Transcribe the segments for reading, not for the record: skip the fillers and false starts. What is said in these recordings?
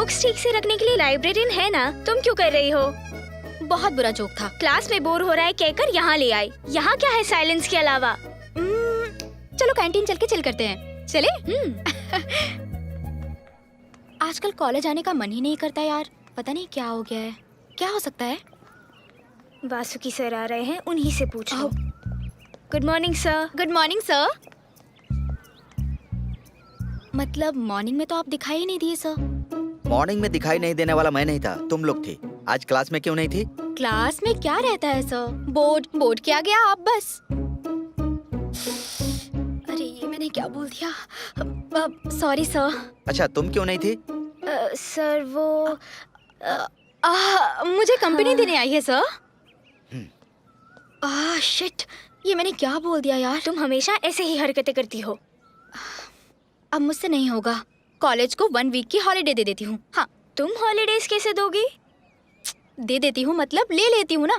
Books ठीक से रखने के लिए लाइब्रेरियन है ना, तुम क्यों कर रही हो? बहुत बुरा जोक था। क्लास में बोर हो रहा है कहकर यहाँ ले आई। यहाँ क्या है साइलेंस के अलावा? चलो कैंटीन चल के चिल करते हैं। चले? आजकल कॉलेज आने का मन ही नहीं करता यार, पता नहीं क्या हो गया है। क्या हो सकता है? वासुकी सर आ रहे हैं, उन्हीं से पूछो। Good morning sir. Good morning sir. मतलब मॉर्निंग में तो आप दिखाई ही नहीं दिए सर। मॉर्निंग में दिखाई नहीं देने वाला मैं नहीं था, तुम लोग थी। आज क्लास में क्यों नहीं थी? क्लास में क्या रहता है सर? बोर्ड के आगे आप बस। अरे ये मैंने क्या बोल दिया? Sorry sir. अच्छा, तुम क्यों नहीं थी? सर वो मुझे कंपनी देने आई है सर। शिट, ये मैंने क्या बोल दिया यार? तुम हमेशा ऐसे ही हरकतें करती हो। अब मुझसे नहीं होगा। कॉलेज को 1 वीक की हॉलिडे दे देती हूँ। हाँ, तुम हॉलीडेज कैसे दोगी? दे देती हूँ मतलब ले लेती हूँ ना।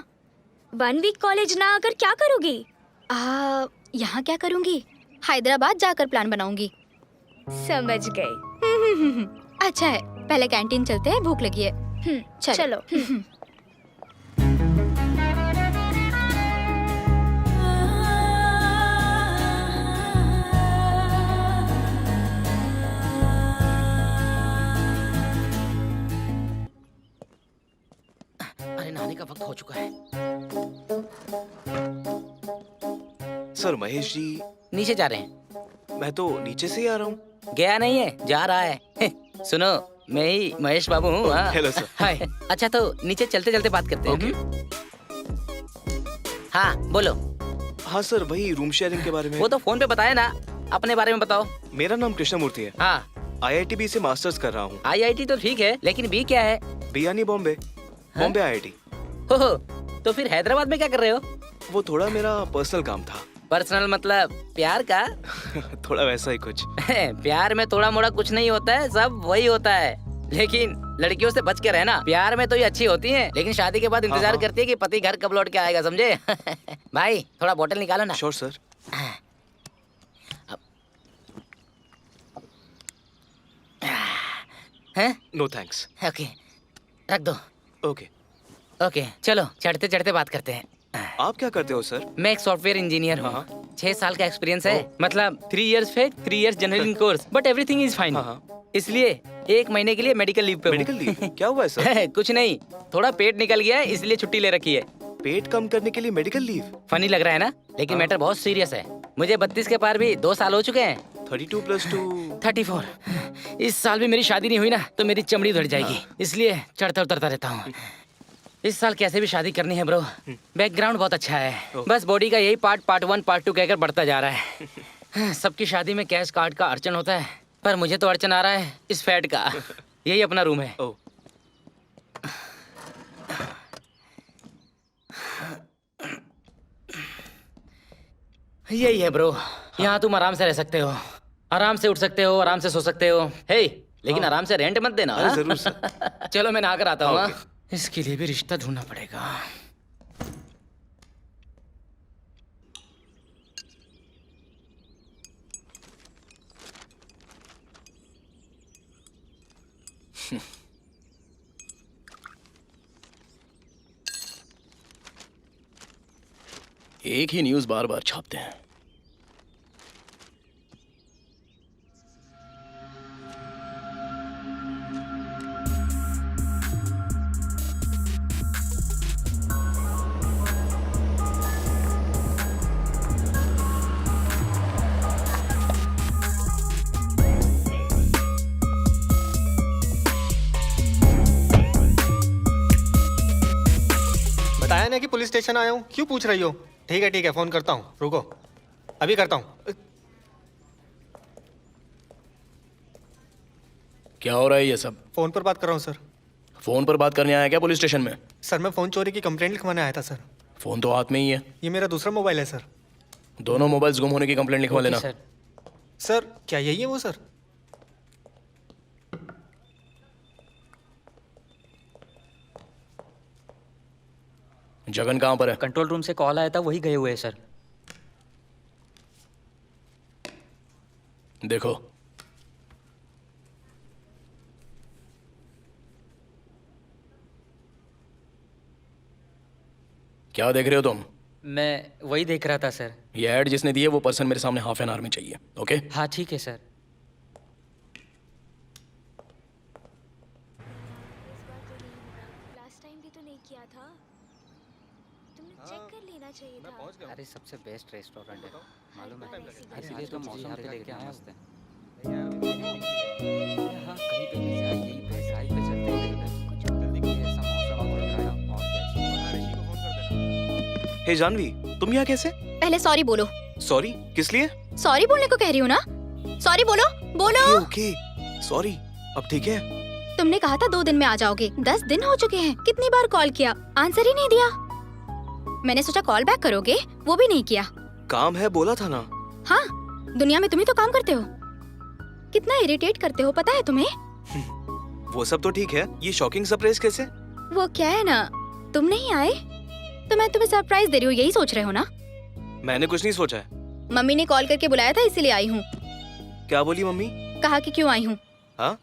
1 वीक कॉलेज ना आकर क्या करोगी? यहाँ क्या करूँगी? हैदराबाद जाकर प्लान बनाऊंगी। समझ गई। अच्छा है, पहले कैंटीन चलते हैं, भूख लगी है। चलो। अरे नहाने का वक्त हो चुका है। सर महेश जी नीचे जा रहे हैं। मैं तो नीचे से ही आ रहा हूँ। गया नहीं है, जा रहा है। सुनो, मैं ही महेश बाबू हूँ। Hello sir. हाय। अच्छा तो नीचे चलते चलते बात करते हैं। हाँ बोलो। हाँ सर, वही रूम शेयरिंग के बारे में। वो तो फोन पे बताया ना, अपने बारे में बताओ। मेरा नाम कृष्णमूर्ति है। हाँ, IITB से मास्टर्स कर रहा हूँ। IIT तो ठीक है, लेकिन बी क्या है? बी यानी बॉम्बे। बॉम्बे IIT। हो, तो फिर हैदराबाद में क्या कर रहे हो? वो थोड़ा मेरा पर्सनल काम था। पर्सनल मतलब प्यार का? थोड़ा वैसा ही कुछ। प्यार में थोड़ा मोड़ा कुछ नहीं होता है, सब वही होता है। लेकिन लड़कियों से बच के रहना। प्यार में तो ये अच्छी होती हैं, लेकिन शादी के बाद इंतजार करती है कि पति घर कब लौट के आएगा, समझे? भाई थोड़ा बोतल निकालो ना। Sure sir. हैं? No thanks. ओके, रख दो। ओके। ओके, चलो चढ़ते चढ़ते बात करते हैं। आप क्या करते हो सर? मैं एक सॉफ्टवेयर इंजीनियर हूँ। 6 साल का एक्सपीरियंस है। मतलब 3 years fake, 3 years general course, but everything is fine. इसलिए 1 महीने के लिए मेडिकल लीव पे हूँ। Medical leave? क्या हुआ है सर? कुछ नहीं, थोड़ा पेट निकल गया है, इसलिए छुट्टी ले रखी है। पेट कम करने के लिए मेडिकल लीव? फनी लग रहा है ना, लेकिन मैटर बहुत सीरियस है। मुझे 32 के पार भी 2 साल हो चुके हैं। 32 + 2 34। इस साल भी मेरी शादी नहीं हुई ना, तो मेरी चमड़ी उधड़ जाएगी, इसलिए चढ़ता उतरता रहता हूँ। इस साल कैसे भी शादी करनी है ब्रो। बैकग्राउंड बहुत अच्छा है, बस बॉडी का यही पार्ट 1 पार्ट 2 कहकर बढ़ता जा रहा है। सबकी शादी में कैश कार्ड का अड़चन होता है, पर मुझे तो अड़चन आ रहा है इस फैट का। यही अपना रूम है। यही है ब्रो। यहाँ तुम आराम से रह सकते हो, आराम से उठ सकते हो, आराम से सो सकते हो। हे, लेकिन आराम से रेंट मत देना। अरे जरूर सर। चलो मैं नहाकर आता हूँ। इसके लिए भी रिश्ता ढूंढना पड़ेगा। एक ही न्यूज़ बार बार छापते हैं। बताया ना कि पुलिस स्टेशन आया हूँ, क्यों पूछ रही हो? ठीक है, फोन करता हूँ, रुको, अभी करता हूँ। क्या हो रहा है ये सब? फोन पर बात कर रहा हूँ सर। फोन पर बात करने आया क्या पुलिस स्टेशन में? सर मैं फोन चोरी की कंप्लेंट लिखवाने आया था सर। फोन तो हाथ में ही है। ये मेरा दूसरा मोबाइल है सर। दोनों मोबाइल्स गुम होने की कंप्लेंट लिखवा लेना। सर क्या यही है वो सर? जगन कहाँ पर है? कंट्रोल रूम से कॉल आया था, वही गए हुए हैं सर। देखो क्या देख रहे हो तुम? मैं वही देख रहा था सर। ये ऐड जिसने दी है वो पर्सन मेरे सामने हाफ एन आवर में चाहिए। ओके? हाँ ठीक है सर। लास्ट टाइम भी तो नहीं किया था, तुमने चेक कर लेना चाहिए था। अरे सबसे बेस्ट रेस्टोरेंट है मालूम है, अरे इसलिए तो मौसम देख के आया हूँ। कुछ हाँ कहीं पे भी जाए यही पे साइड पे चलते हैं इधर। ऐसा मौसम हो रहा है और क्या चाहिए। हे जानवी, तुम यहाँ कैसे? पहले सॉरी बोलो। सॉरी किस लिए? सॉरी बोलने को कह रही हूँ ना। सॉरी बोलो बोलो। ओके सॉरी, अब ठीक है? तुमने कहा था 2 दिन में आ जाओगे, 10 दिन हो चुके हैं। कितनी बार कॉल किया, आंसर ही नहीं दिया। मैंने सोचा कॉल बैक करोगे, वो भी नहीं किया। काम है बोला था ना। हाँ, दुनिया में तुम ही तो काम करते हो। कितना इरिटेट करते हो पता है तुम्हें? वो सब तो ठीक है, ये शॉकिंग सरप्राइज कैसे? वो क्या है ना, तुम नहीं आए तो मैं तुम्हें सरप्राइज दे रही हूँ, यही सोच रहे हो ना? मैंने कुछ नहीं सोचा है। मम्मी ने कॉल करके बुलाया था इसीलिए आई हूँ। क्या बोली मम्मी? कहा कि क्यों आई हूँ। हाँ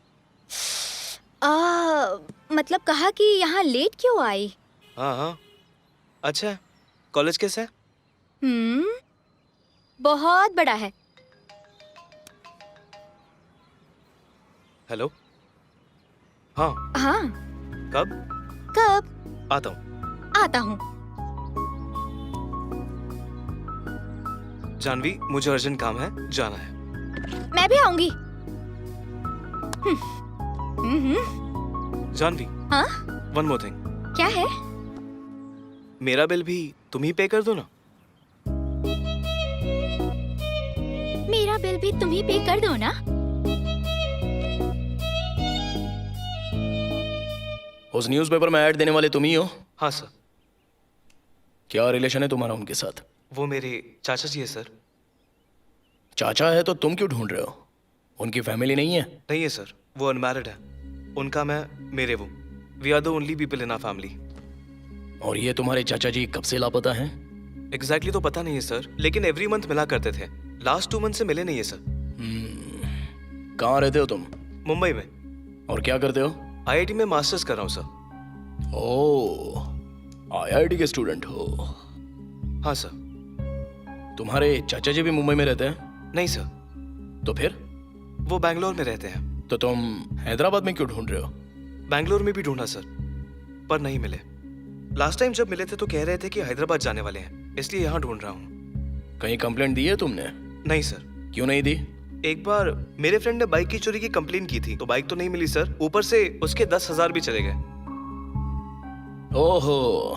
मतलब कहा कि यहाँ लेट क्यों आई। हाँ हाँ, अच्छा है। कॉलेज कैसा है? बहुत बड़ा है। हेलो। हाँ हाँ कब? कब? आता हूँ। आता हूँ। जानवी मुझे अर्जेंट काम है, जाना है। मैं भी आऊंगी। जानवी, हाँ वन मोर थिंग। क्या है? मेरा बिल भी तुम ही पे कर दो ना। मेरा बिल भी तुम ही पे कर दो ना। उस न्यूज़पेपर में ऐड देने वाले तुम ही हो? हाँ सर। क्या रिलेशन है तुम्हारा उनके साथ? वो मेरे चाचा जी है सर। चाचा है तो तुम क्यों ढूंढ रहे हो? उनकी फैमिली नहीं है? नहीं है सर, वो अनमैरिड है। उनका मैं, मेरे वो। We are the only people in our family. और ये तुम्हारे चाचा जी कब से लापता हैं? एग्जैक्टली तो पता नहीं है सर, लेकिन एवरी मंथ मिला करते थे। लास्ट 2 मंथ से मिले नहीं है सर। कहाँ रहते हो तुम? मुंबई में। और क्या करते हो? आईआईटी में मास्टर्स कर रहा हूँ सर। ओह, आईआईटी के स्टूडेंट हो? हाँ सर। तुम्हारे चाचा जी भी मुंबई में रहते हैं? नहीं सर, तो फिर? वो बैंगलोर में रहते हैं। तो तुम हैदराबाद में क्यों ढूंढ रहे हो? बैंगलोर में भी ढूंढा सर, पर नहीं मिले। लास्ट टाइम जब मिले थे तो कह रहे थे कि हैदराबाद जाने वाले हैं, इसलिए यहाँ ढूंढ रहा हूँ। कहीं कंप्लेंट दी है तुमने? नहीं सर। क्यों नहीं दी? एक बार मेरे फ्रेंड ने बाइक की चोरी की कंप्लेंट की थी, तो बाइक तो नहीं मिली सर, ऊपर से उसके 10,000 भी चले गए। ओहो,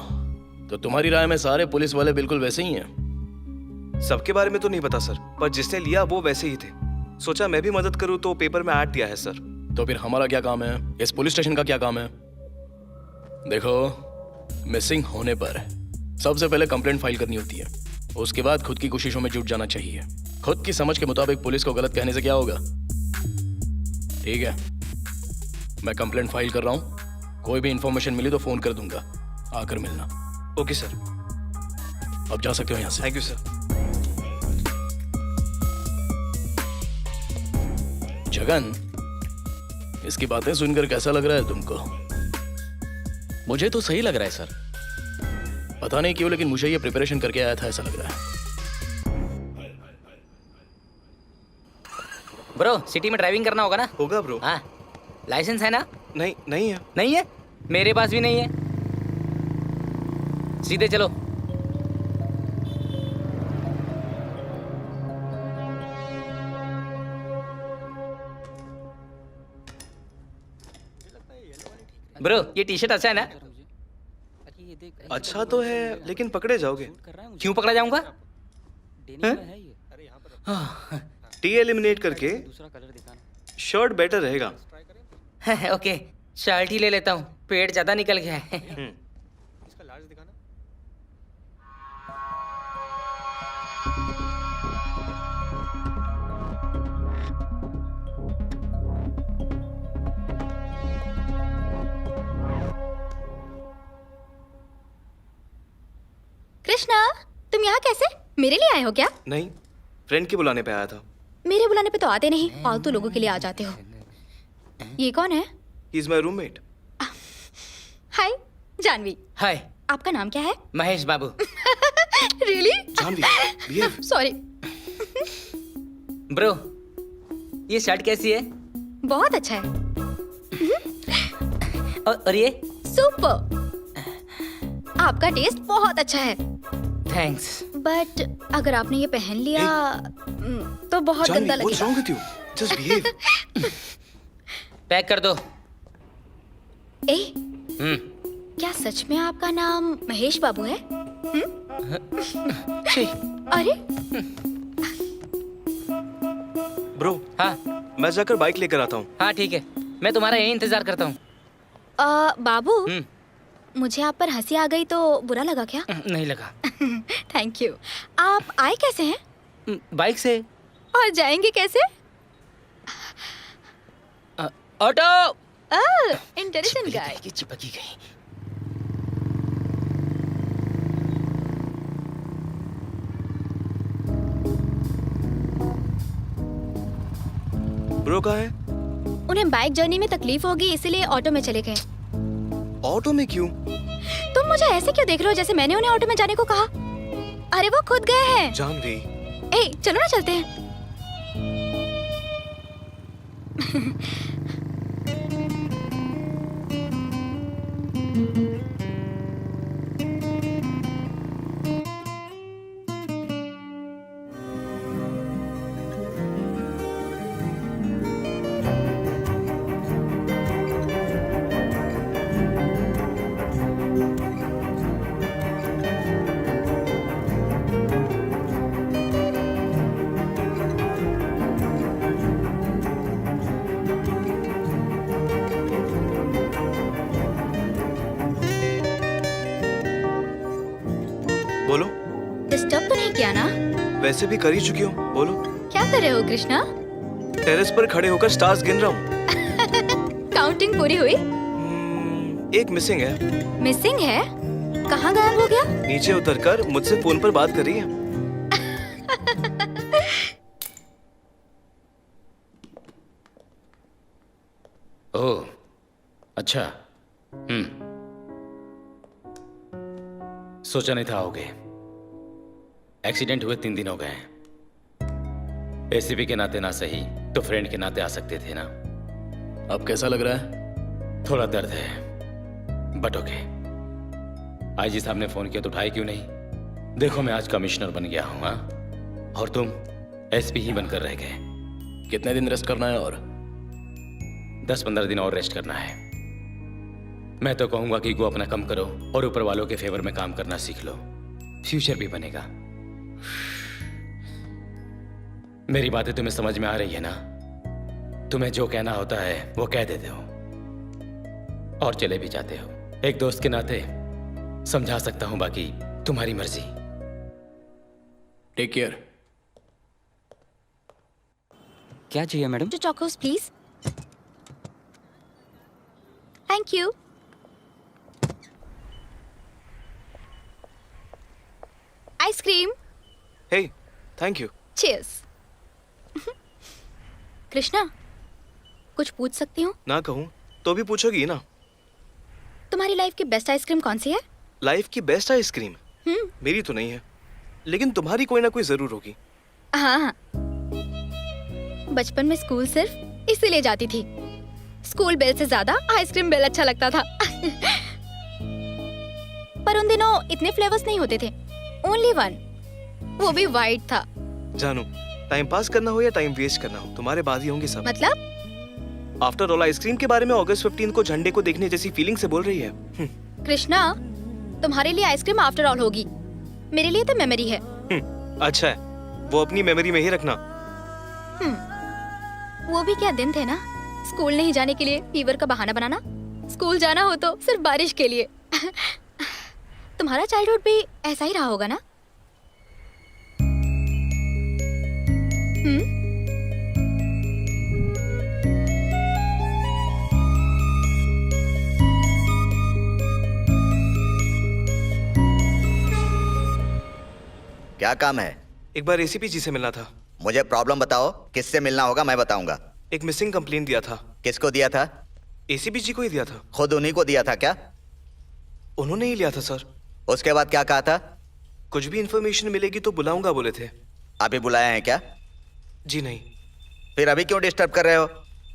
तो तुम्हारी राय में सारे पुलिस वाले बिल्कुल वैसे ही हैं? सबके बारे में तो नहीं पता सर, पर जिसने लिया वो वैसे ही थे। सोचा मैं भी मदद करूँ तो पेपर में ऐड दिया है सर। तो फिर हमारा क्या काम है? इस पुलिस स्टेशन का क्या काम है? देखो, मिसिंग होने पर सबसे पहले कंप्लेंट फाइल करनी होती है, उसके बाद खुद की कोशिशों में जुट जाना चाहिए। खुद की समझ के मुताबिक पुलिस को गलत कहने से क्या होगा? ठीक है, मैं कंप्लेंट फाइल कर रहा हूँ। कोई भी इंफॉर्मेशन मिली तो फोन कर दूंगा, आकर मिलना। Okay sir. अब जा सकते हो यहाँ से। Thank you sir. जगन, इसकी बातें सुनकर कैसा लग रहा है तुमको? मुझे तो सही लग रहा है सर। पता नहीं क्यों, लेकिन मुझे ये प्रिपरेशन करके आया था ऐसा लग रहा है। ब्रो, सिटी में ड्राइविंग करना होगा ना? होगा ब्रो। हाँ, लाइसेंस है ना? नहीं, नहीं है। नहीं है? मेरे पास भी नहीं है। सीधे चलो। ब्रो, ये टी शर्ट अच्छा है ना? अच्छा तो है, लेकिन पकड़े जाओगे। क्यों पकड़ा जाऊंगा? टी एलिमिनेट करके शर्ट बेटर रहेगा। ओके, शर्ट ही ले लेता हूँ, पेट ज्यादा निकल गया है। इसका लार्ज दिखाना। कृष्णा, तुम यहाँ कैसे? मेरे लिए आए हो क्या? नहीं, फ्रेंड के बुलाने पे आया था। मेरे बुलाने पे तो आते नहीं, फालतू लोगों के लिए आ जाते हो। ये कौन है? He is my roommate. Hi Janvi. Hi, आपका नाम क्या है? Mahesh Babu. Really? Janvi, behave. Sorry. Bro, ये शर्ट कैसी है? बहुत अच्छा है। और ये? सुपर। आपका टेस्ट बहुत अच्छा है। थैंक्स। बट अगर आपने ये पहन लिया तो बहुत गंदा जानवी, what's लगेगा। wrong with you? Just behave. Pack कर दो। ए, हम्म। क्या सच में आपका नाम महेश बाबू है? छी। अरे ब्रो, हाँ मैं जाकर बाइक लेकर आता हूँ। हाँ ठीक है, मैं तुम्हारा यही इंतजार करता हूँ। बाबू, मुझे आप पर हंसी आ गई तो बुरा लगा क्या? नहीं लगा। Thank you. आप आए कैसे हैं? बाइक से। और जाएंगे कैसे? ऑटो। इंटरेस्टिंग गाय। चिपकी गई। ब्रो कहाँ है? उन्हें बाइक जर्नी में तकलीफ होगी इसलिए ऑटो में चले गए। ऑटो में क्यों? तुम मुझे ऐसे क्यों देख रहे हो जैसे मैंने उन्हें ऑटो में जाने को कहा? अरे वो खुद गए हैं। जानवी, ए, चलो ना चलते हैं। बोलो। डिस्टर्ब तो नहीं किया ना? वैसे भी कर ही चुकी हो, बोलो। क्या कर रहे हो कृष्णा? टेरेस पर खड़े होकर स्टार्स गिन रहा हूँ। काउंटिंग पूरी हुई? एक मिसिंग है। मिसिंग है? कहाँ गायब हो गया? नीचे उतरकर मुझसे फोन पर बात कर रही है। ओह, अच्छा। सोचा नहीं था आओगे। एक्सीडेंट हुए 3 दिन हो गए हैं। एसीपी के नाते ना सही तो फ्रेंड के नाते आ सकते थे ना। अब कैसा लग रहा है? थोड़ा दर्द है बट ओके। आईजी साहब ने फोन किया तो उठाए क्यों नहीं? देखो मैं आज कमिश्नर बन गया हूँ, हाँ? और तुम एसपी ही बनकर रह गए। कितने दिन रेस्ट करना है और? 10-15 दिन और रेस्ट करना है। मैं तो कहूंगा कि ईगो अपना कम करो और ऊपर वालों के फेवर में काम करना सीख लो। फ्यूचर भी बनेगा। मेरी बातें तुम्हें समझ में आ रही है ना? तुम्हें जो कहना होता है वो कह देते हो और चले भी जाते हो। एक दोस्त के नाते समझा सकता हूं, बाकी तुम्हारी मर्जी। Take care. क्या चाहिए madam? 2 chocos please. Thank you. Ice cream. Hey, thank you. Cheers. Krishna, कुछ पूछ सकती हूँ? ना कहूँ तो भी पूछोगी ना। तुम्हारी लाइफ की बेस्ट आइसक्रीम कौन सी है? लाइफ की बेस्ट आइसक्रीम मेरी तो नहीं है, लेकिन तुम्हारी कोई ना कोई जरूर होगी। हाँ, बचपन में स्कूल सिर्फ इसीलिए जाती थी। स्कूल बेल से ज्यादा आइसक्रीम बेल अच्छा लगता था। पर उन दिनों इतने फ्लेवर्स नहीं होते थे, ओनली 1, वो भी वाइट था। जानू, टाइम पास करना हो या टाइम वेस्ट करना हो, तुम्हारे बाद ही होंगे सब। मतलब? आफ्टर ऑल आइसक्रीम के बारे में अगस्त 15 को झंडे को देखने जैसी फीलिंग से बोल रही है। कृष्णा, तुम्हारे लिए आइसक्रीम आफ्टर ऑल होगी, मेरे लिए तो मेमोरी है। अच्छा है, वो अपनी मेमोरी में ही रखना। वो भी क्या दिन थे ना, स्कूल नहीं जाने के लिए फीवर का बहाना बनाना, स्कूल जाना हो तो सिर्फ बारिश के लिए। तुम्हारा चाइल्डहुड भी ऐसा ही रहा होगा ना? क्या काम है? एक बार एसीपी जी से मिलना था। मुझे प्रॉब्लम बताओ, किससे मिलना होगा मैं बताऊंगा। एक मिसिंग कंप्लेंट दिया था। किसको दिया था? एसीपी जी को ही दिया था। खुद उन्हीं को दिया था क्या? उन्होंने ही लिया था सर। उसके बाद क्या कहा था? कुछ भी इन्फॉर्मेशन मिलेगी तो बुलाऊंगा बोले थे। अभी बुलाया है क्या? जी नहीं। फिर अभी क्यों डिस्टर्ब कर रहे हो?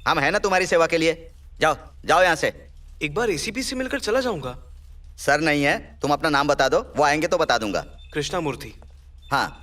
हम है ना तुम्हारी सेवा के लिए। जाओ जाओ यहाँ से। एक बार एसीपी से मिलकर चला जाऊंगा। सर नहीं है, तुम अपना नाम बता दो, वो आएंगे तो बता दूंगा। कृष्णा मूर्ति। हाँ।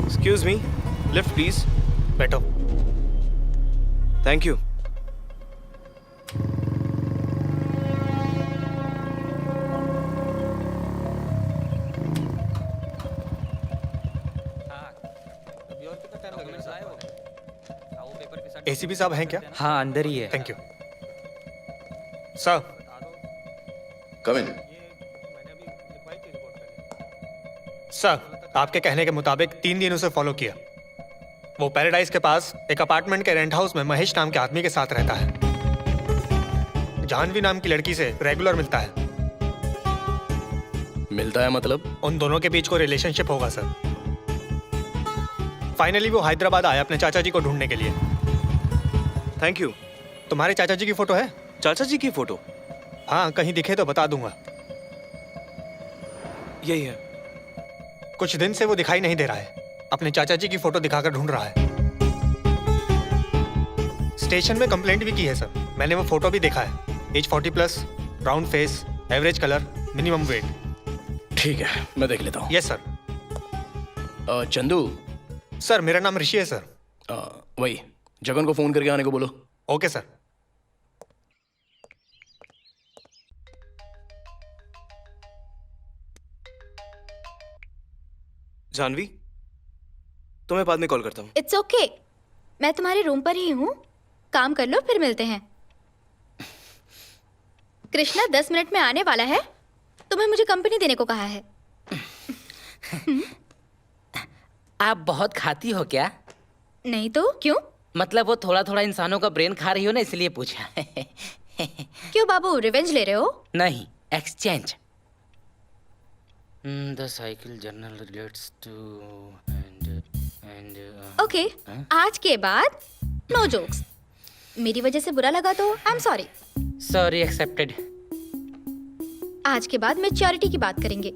Excuse me, lift please. बैठो। Thank you. एसीपी साहब हैं क्या? हाँ अंदर ही है। Thank you sir. Come in. Sir, आपके कहने के मुताबिक 3 दिन उसे फॉलो किया। वो पैराडाइज के पास एक अपार्टमेंट के रेंट हाउस में महेश नाम के आदमी के साथ रहता है। जानवी नाम की लड़की से रेगुलर मिलता है। मिलता है मतलब? उन दोनों के बीच कोई रिलेशनशिप होगा सर। फाइनली वो हैदराबाद आया अपने चाचा जी को ढूंढने के लिए। Thank you. तुम्हारे चाचा जी की फोटो है? चाचा जी की फोटो? हाँ, कहीं दिखे तो बता दूंगा। यही है। कुछ दिन से वो दिखाई नहीं दे रहा है। अपने चाचा जी की फोटो दिखाकर ढूंढ रहा है। स्टेशन में कंप्लेंट भी की है सर। मैंने वो फोटो भी देखा है। Age 40+, round face, average colour, minimum weight. ठीक है, मैं देख लेता हूँ। Yes sir. चंदू। सर, मेरा नाम ऋषि है सर। वही जगन को फोन करके आने को बोलो। Okay sir. जानवी, तुम्हें बाद में कॉल करता हूँ। इट्स ओके, मैं तुम्हारे रूम पर ही हूँ। काम कर लो, फिर मिलते हैं। कृष्णा 10 मिनट में आने वाला है। तुम्हें मुझे कंपनी देने को कहा है। आप बहुत खाती हो क्या? नहीं तो क्यों? मतलब वो थोड़ा थोड़ा इंसानों का ब्रेन खा रही हो ना, इसलिए पूछा। क्यों बाबू, रिवेंज ले रहे हो? नहीं, exchange. The cycle journal relates to and okay, आज के बाद नो जोक्स। मेरी वजह से बुरा लगा तो I am sorry. Sorry accepted. आज के बाद मैच्योरिटी की बात करेंगे।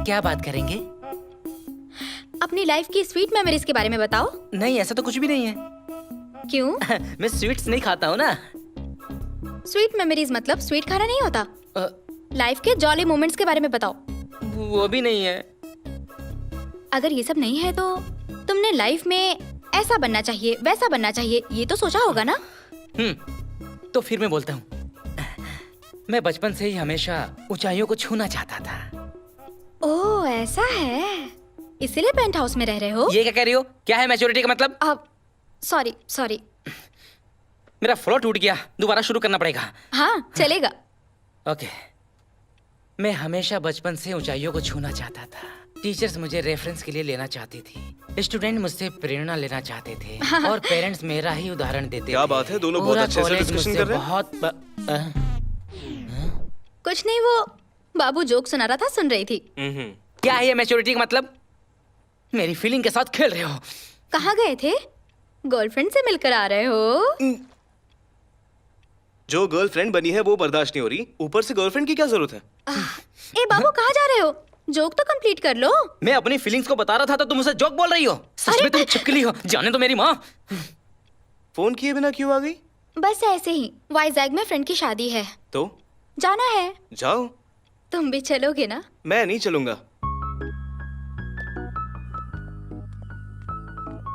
क्या बात करेंगे? अपनी लाइफ की स्वीट मेमोरीज के बारे में बताओ। नहीं, ऐसा तो कुछ भी नहीं है। क्यों? मैं स्वीट्स नहीं खाता हूँ ना। स्वीट मेमोरीज मतलब स्वीट खाना नहीं होता। लाइफ के जॉली मोमेंट्स के बारे में बताओ। वो भी नहीं है। अगर ये सब नहीं है तो तुमने लाइफ में ऐसा बनना चाहिए, वैसा बनना चाहिए, ये तो सोचा होगा ना? तो फिर मैं बोलता हूँ। मैं बचपन से ही हमेशा ऊंचाइयों को छूना चाहता था। ओह, ऐसा है, इसीलिए पेंट हाउस में रह रहे हो? ये क्या कह रही हो? क्या है मैच्योरिटी का मतलब? अब सॉरी सॉरी। मेरा फ्लो टूट गया, दोबारा शुरू करना पड़ेगा। हाँ, चलेगा। ओके। मैं हमेशा बचपन से ऊंचाइयों को छूना चाहता था। टीचर्स मुझे रेफरेंस के लिए लेना चाहती थी, स्टूडेंट मुझसे प्रेरणा लेना चाहते थे, और पेरेंट्स मेरा ही उदाहरण देते थे। क्या बात है, दोनों बहुत अच्छे से डिस्कशन कर रहे हैं। कुछ नहीं, वो बाबू जोक सुना रहा था, सुन रही थी। क्या है ये मैच्योरिटी का मतलब? मेरी फीलिंग के साथ खेल रहे हो। कहाँ गए थे? गर्लफ्रेंड से मिलकर आ रहे हो? जो गर्लफ्रेंड बनी है वो बर्दाश्त नहीं हो रही, ऊपर से गर्लफ्रेंड की क्या जरूरत है? ए बाबू, कहाँ जा रहे हो? जोक तो कंप्लीट कर लो। मैं अपनी फीलिंग्स को बता रहा था तो तुम मुझे जोक बोल रही हो। सच में तुम छिपकली हो। जाने दो मेरी माँ। फोन किए बिना क्यों आ गई? बस ऐसे ही, वाइजैग में फ्रेंड की शादी है, तो जाना है। जाओ। तुम भी चलोगे ना? मैं नहीं चलूंगा।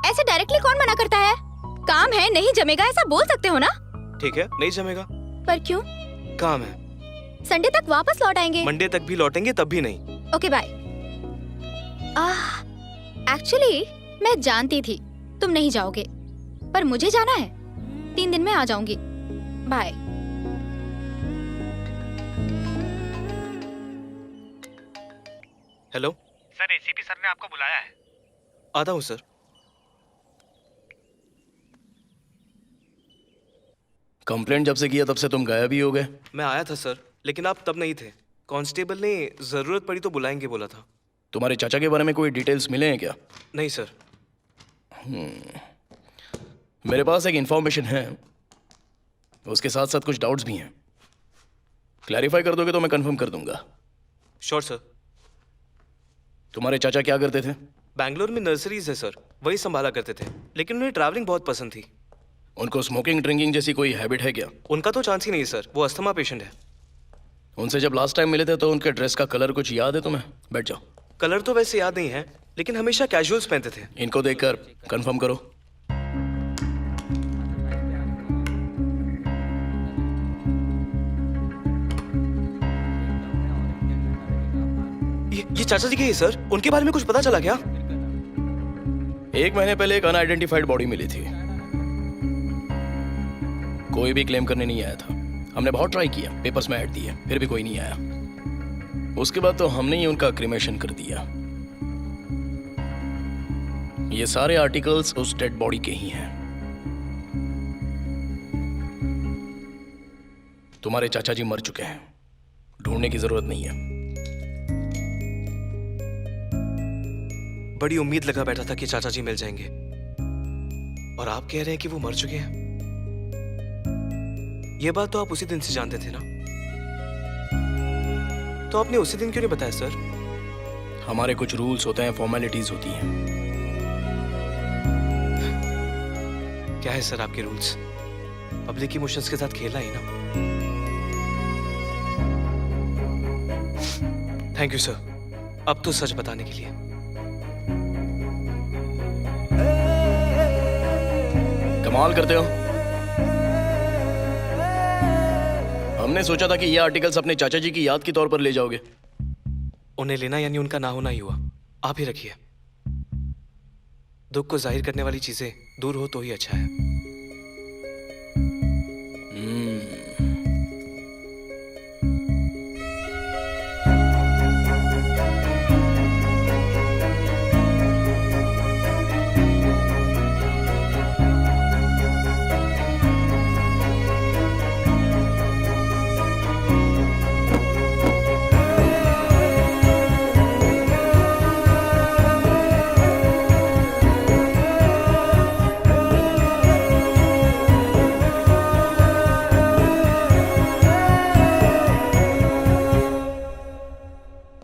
ऐसे डायरेक्टली कौन मना करता है? काम है, नहीं जमेगा, ऐसा बोल सकते हो ना? ठीक है, नहीं जमेगा। पर क्यों? काम है। संडे तक वापस लौट आएंगे। मंडे तक भी लौटेंगे, तब भी नहीं। Okay bye. एक्चुअली मैं जानती थी तुम नहीं जाओगे, पर मुझे जाना है। 3 दिन में आ जाऊंगी। Bye. Hello sir, ACP sir ने आपको बुलाया है। आता हूँ सर। कंप्लेंट जब से किया तब से तुम गायब ही हो गए। मैं आया था सर, लेकिन आप तब नहीं थे। कांस्टेबल ने जरूरत पड़ी तो बुलाएंगे बोला था। तुम्हारे चाचा के बारे में कोई डिटेल्स मिले हैं क्या? नहीं सर। मेरे पास एक इंफॉर्मेशन है, उसके साथ साथ कुछ डाउट्स भी हैं। क्लैरिफाई कर दोगे तो मैं कंफर्म कर दूंगा। Sure sir. तुम्हारे चाचा क्या करते थे? बैंगलोर में नर्सरीज है सर, वही संभाला करते थे, लेकिन उन्हें ट्रैवलिंग बहुत पसंद थी। उनको स्मोकिंग ड्रिंकिंग जैसी कोई हैबिट है क्या? उनका तो चांस ही नहीं सर, वो अस्थमा पेशेंट है। उनसे जब लास्ट टाइम मिले थे तो उनके ड्रेस का कलर कुछ याद है तुम्हें? बैठ जाओ। कलर तो वैसे याद नहीं है, लेकिन हमेशा कैजुअल्स पहनते थे। इनको देखकर कंफर्म करो। ये चाचा जी के ही सर, उनके बारे में कुछ पता चला क्या? 1 महीने पहले एक अनआइडेंटिफाइड बॉडी मिली थी। कोई भी क्लेम करने नहीं आया था। हमने बहुत ट्राई किया, पेपर्स में ऐड दिए, फिर भी कोई नहीं आया। उसके बाद तो हमने ही उनका क्रिमेशन कर दिया। ये सारे आर्टिकल्स उस डेड बॉडी के ही हैं। तुम्हारे चाचा जी मर चुके हैं, ढूंढने की जरूरत नहीं है। बड़ी उम्मीद लगा बैठा था कि चाचा जी मिल जाएंगे, और आप कह रहे हैं कि वो मर चुके हैं। ये बात तो आप उसी दिन से जानते थे ना? तो आपने उसी दिन क्यों नहीं बताया सर? हमारे कुछ रूल्स होते हैं, फॉर्मेलिटीज होती हैं। क्या है सर आपके रूल्स? पब्लिक इमोशंस के साथ खेला ही ना। थैंक यू सर, अब तो सच बताने के लिए। कमाल करते हो। हमने सोचा था कि ये आर्टिकल्स अपने चाचा जी की याद के तौर पर ले जाओगे। उन्हें लेना यानी उनका ना होना ही हुआ। आप ही रखिए। दुख को जाहिर करने वाली चीजें दूर हो तो ही अच्छा है।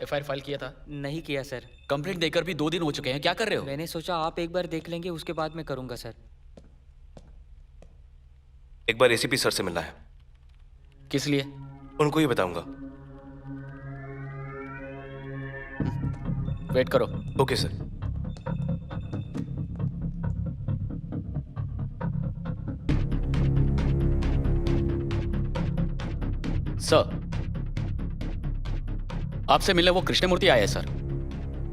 एफआईआर फाइल किया था? नहीं किया सर। कंप्लेंट देकर भी 2 दिन हो चुके हैं, क्या कर रहे हो? मैंने सोचा आप एक बार देख लेंगे, उसके बाद मैं करूंगा सर। एक बार एसीपी सर से मिलना है। किस लिए? उनको ही बताऊंगा। वेट करो। Okay sir. सर, आपसे मिलने वो कृष्णमूर्ति आया है सर।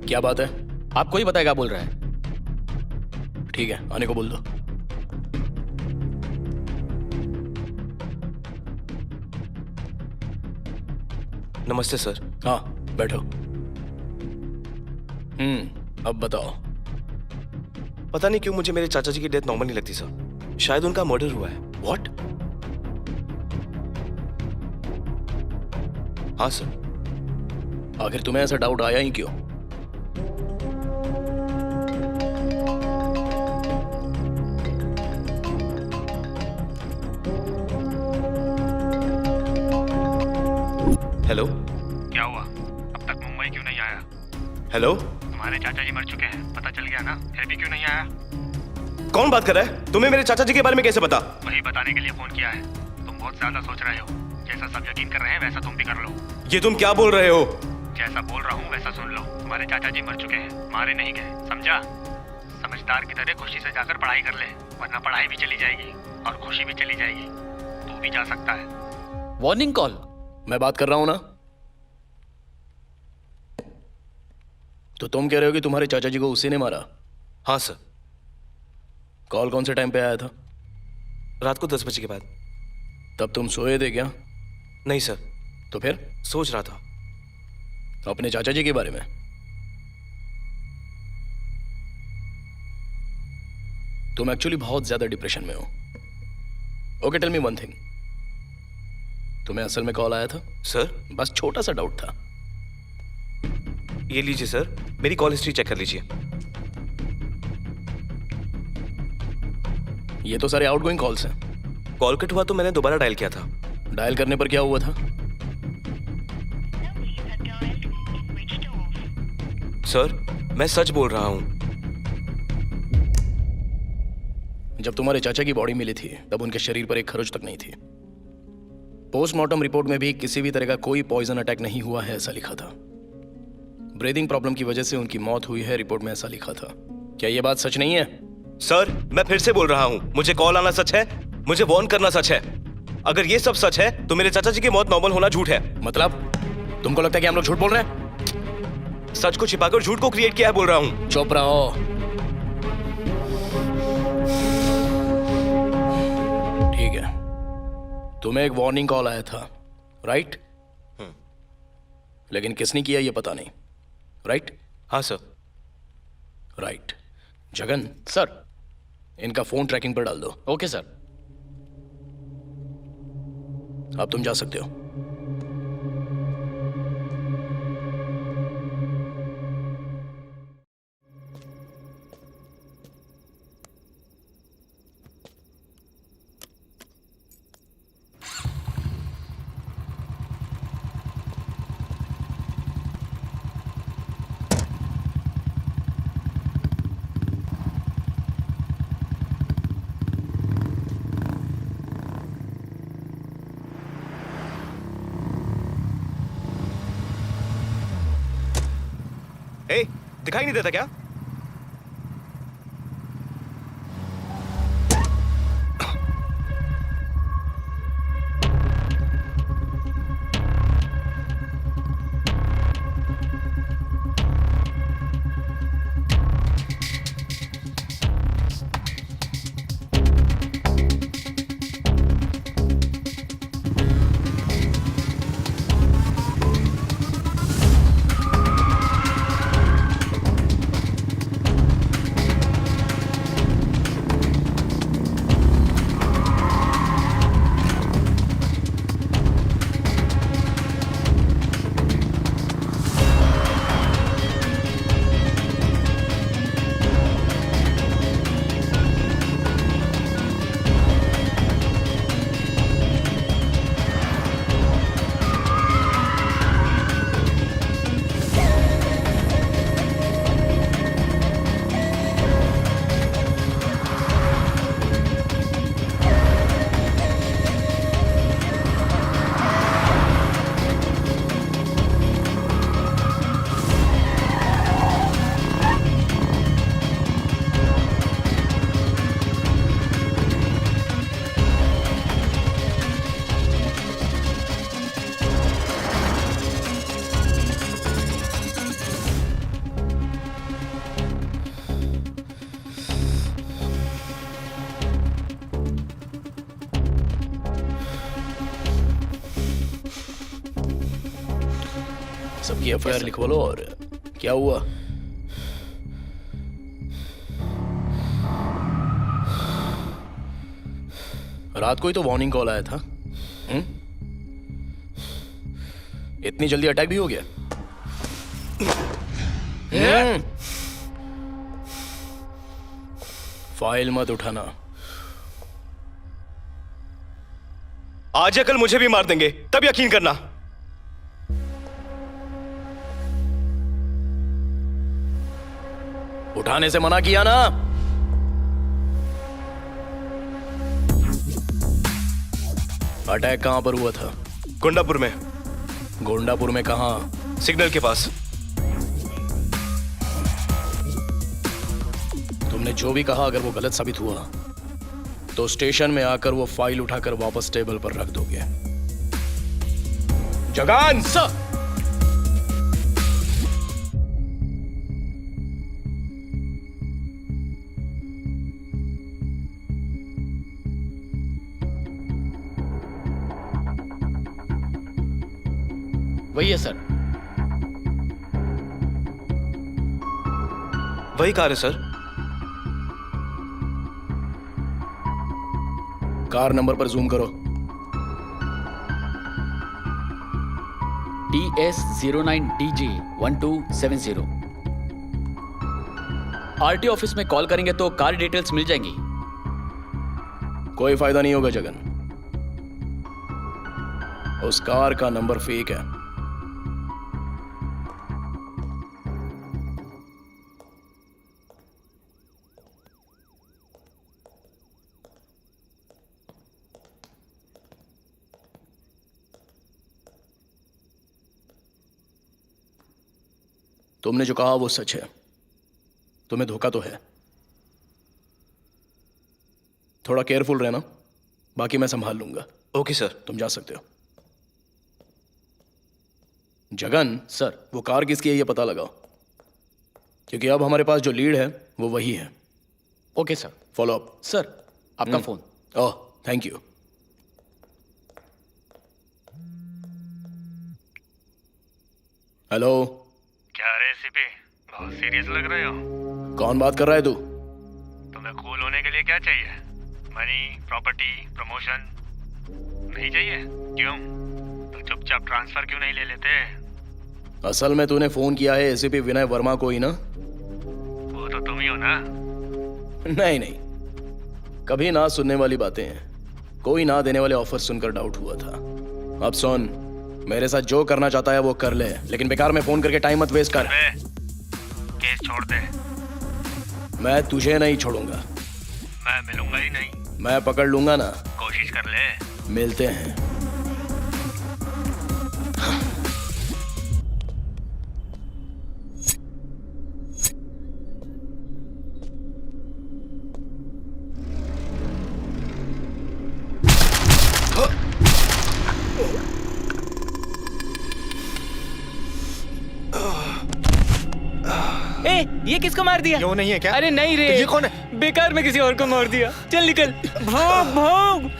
क्या बात है? आपको ही बताएगा बोल रहा है। ठीक है, आने को बोल दो। नमस्ते सर। हाँ, बैठो। अब बताओ। पता नहीं क्यों मुझे मेरे चाचा जी की डेथ नॉर्मल नहीं लगती सर। शायद उनका मर्डर हुआ है। व्हाट? हाँ सर। आखिर तुम्हें ऐसा डाउट आया ही क्यों? हेलो। क्या हुआ? अब तक मुंबई क्यों नहीं आया? हेलो। तुम्हारे चाचा जी मर चुके हैं, पता चल गया ना, फिर भी क्यों नहीं आया? कौन बात कर रहा है? तुम्हें मेरे चाचा जी के बारे में कैसे पता? वही बताने के लिए फोन किया है। तुम बहुत ज्यादा सोच रहे हो। जैसा सब यकीन कर रहे हैं वैसा तुम भी कर लो। ये तुम क्या बोल रहे हो? जैसा बोल रहा हूँ वैसा सुन लो। तुम्हारे चाचा जी मर चुके हैं, मारे नहीं गए, समझा? समझदार की तरह खुशी से जाकर पढ़ाई कर ले, वरना पढ़ाई भी चली जाएगी और खुशी भी चली जाएगी। तू भी जा सकता है। Warning call? मैं बात कर रहा हूं ना। तो तुम कह रहे हो कि तुम्हारे चाचा जी को उसी ने मारा? हाँ सर। कॉल कौन से टाइम पे आया था? रात को 10 बजे के बाद। तब तुम सोए थे क्या? नहीं सर। तो फिर? सोच रहा था। अपने चाचा जी के बारे में? तुम एक्चुअली बहुत ज्यादा डिप्रेशन में हो। Okay, tell me one thing, तुम्हें असल में कॉल आया था? सर बस छोटा सा डाउट था। ये लीजिए सर, मेरी कॉल हिस्ट्री चेक कर लीजिए। ये तो सारे आउटगोइंग कॉल्स हैं। कॉल कट हुआ तो मैंने दोबारा डायल किया था। डायल करने पर क्या हुआ था? सर मैं सच बोल रहा हूँ। जब तुम्हारे चाचा की बॉडी मिली थी तब उनके शरीर पर एक खरोच तक नहीं थी। पोस्टमार्टम रिपोर्ट में भी किसी भी तरह का कोई पॉइजन अटैक नहीं हुआ है ऐसा लिखा था। ब्रीदिंग प्रॉब्लम की वजह से उनकी मौत हुई है, रिपोर्ट में ऐसा लिखा था। क्या यह बात सच नहीं है? सर मैं फिर से बोल रहा हूँ, मुझे कॉल आना सच है, मुझे वार्न करना सच है। अगर ये सब सच है तो मेरे चाचा जी की मौत नॉर्मल होना झूठ है। मतलब तुमको लगता है कि हम लोग झूठ बोल रहे हैं? सच को छिपाकर झूठ को क्रिएट किया है बोल रहा हूँ। चुप रहो। ठीक है, तुम्हें एक वार्निंग कॉल आया था, राइट? लेकिन किसने किया ये पता नहीं, राइट? हाँ सर। राइट। जगन सर, इनका फोन ट्रैकिंग पर डाल दो। Okay sir. अब तुम जा सकते हो। ए, दिखाई नहीं देता क्या? सबकी एफआईआर लिखवा लो। और क्या हुआ? रात को ही तो वार्निंग कॉल आया था। इतनी जल्दी अटैक भी हो गया? फाइल मत उठाना। आज या कल मुझे भी मार देंगे, तब यकीन करना। उठाने से मना किया ना। अटैक कहां पर हुआ था? गोंडापुर में। गोंडापुर में कहां? सिग्नल के पास। तुमने जो भी कहा अगर वो गलत साबित हुआ तो स्टेशन में आकर वो फाइल उठाकर वापस टेबल पर रख दोगे। जगान सर। वही है सर। वही कार है सर। कार नंबर पर जूम करो। DS09DG1270। आरटी ऑफिस में कॉल करेंगे तो कार डिटेल्स मिल जाएंगी। कोई फायदा नहीं होगा जगन, उस कार का नंबर फेक है। तुमने जो कहा वो सच है, तुम्हें धोखा तो है। थोड़ा केयरफुल रहना, बाकी मैं संभाल लूंगा। Okay sir. तुम जा सकते हो। जगन सर। वो कार किसकी है ये पता लगाओ, क्योंकि अब हमारे पास जो लीड है वो वही है। Okay sir. Follow up. Sir आपका phone. Oh thank you. Hello. क्या रे सीपी, बहुत सीरियस लग रहे हो। कौन बात कर रहा है तू? तुम्हें कूल होने के लिए क्या चाहिए? मनी, प्रॉपर्टी, प्रमोशन नहीं चाहिए? क्यों? तो चुपचाप ट्रांसफर क्यों नहीं ले लेते? असल में तूने फोन किया है एसीपी विनय वर्मा को ही ना? वो तो तुम ही हो ना। नहीं नहीं, कभी ना सुनने वाली बातें हैं। कोई ना देने वाले ऑफर सुनकर डाउट हुआ था। अब सुन, मेरे साथ जो करना चाहता है वो कर ले, लेकिन बेकार में फोन करके टाइम मत वेस्ट कर। केस छोड़ दे। मैं तुझे नहीं छोड़ूंगा। मैं मिलूंगा ही नहीं। मैं पकड़ लूंगा ना। कोशिश कर ले। मिलते हैं। ये किसको मार दिया? क्यों नहीं है क्या? अरे नहीं रे, तो ये कौन है? बेकार में किसी और को मार दिया। चल निकल, भाग भाग।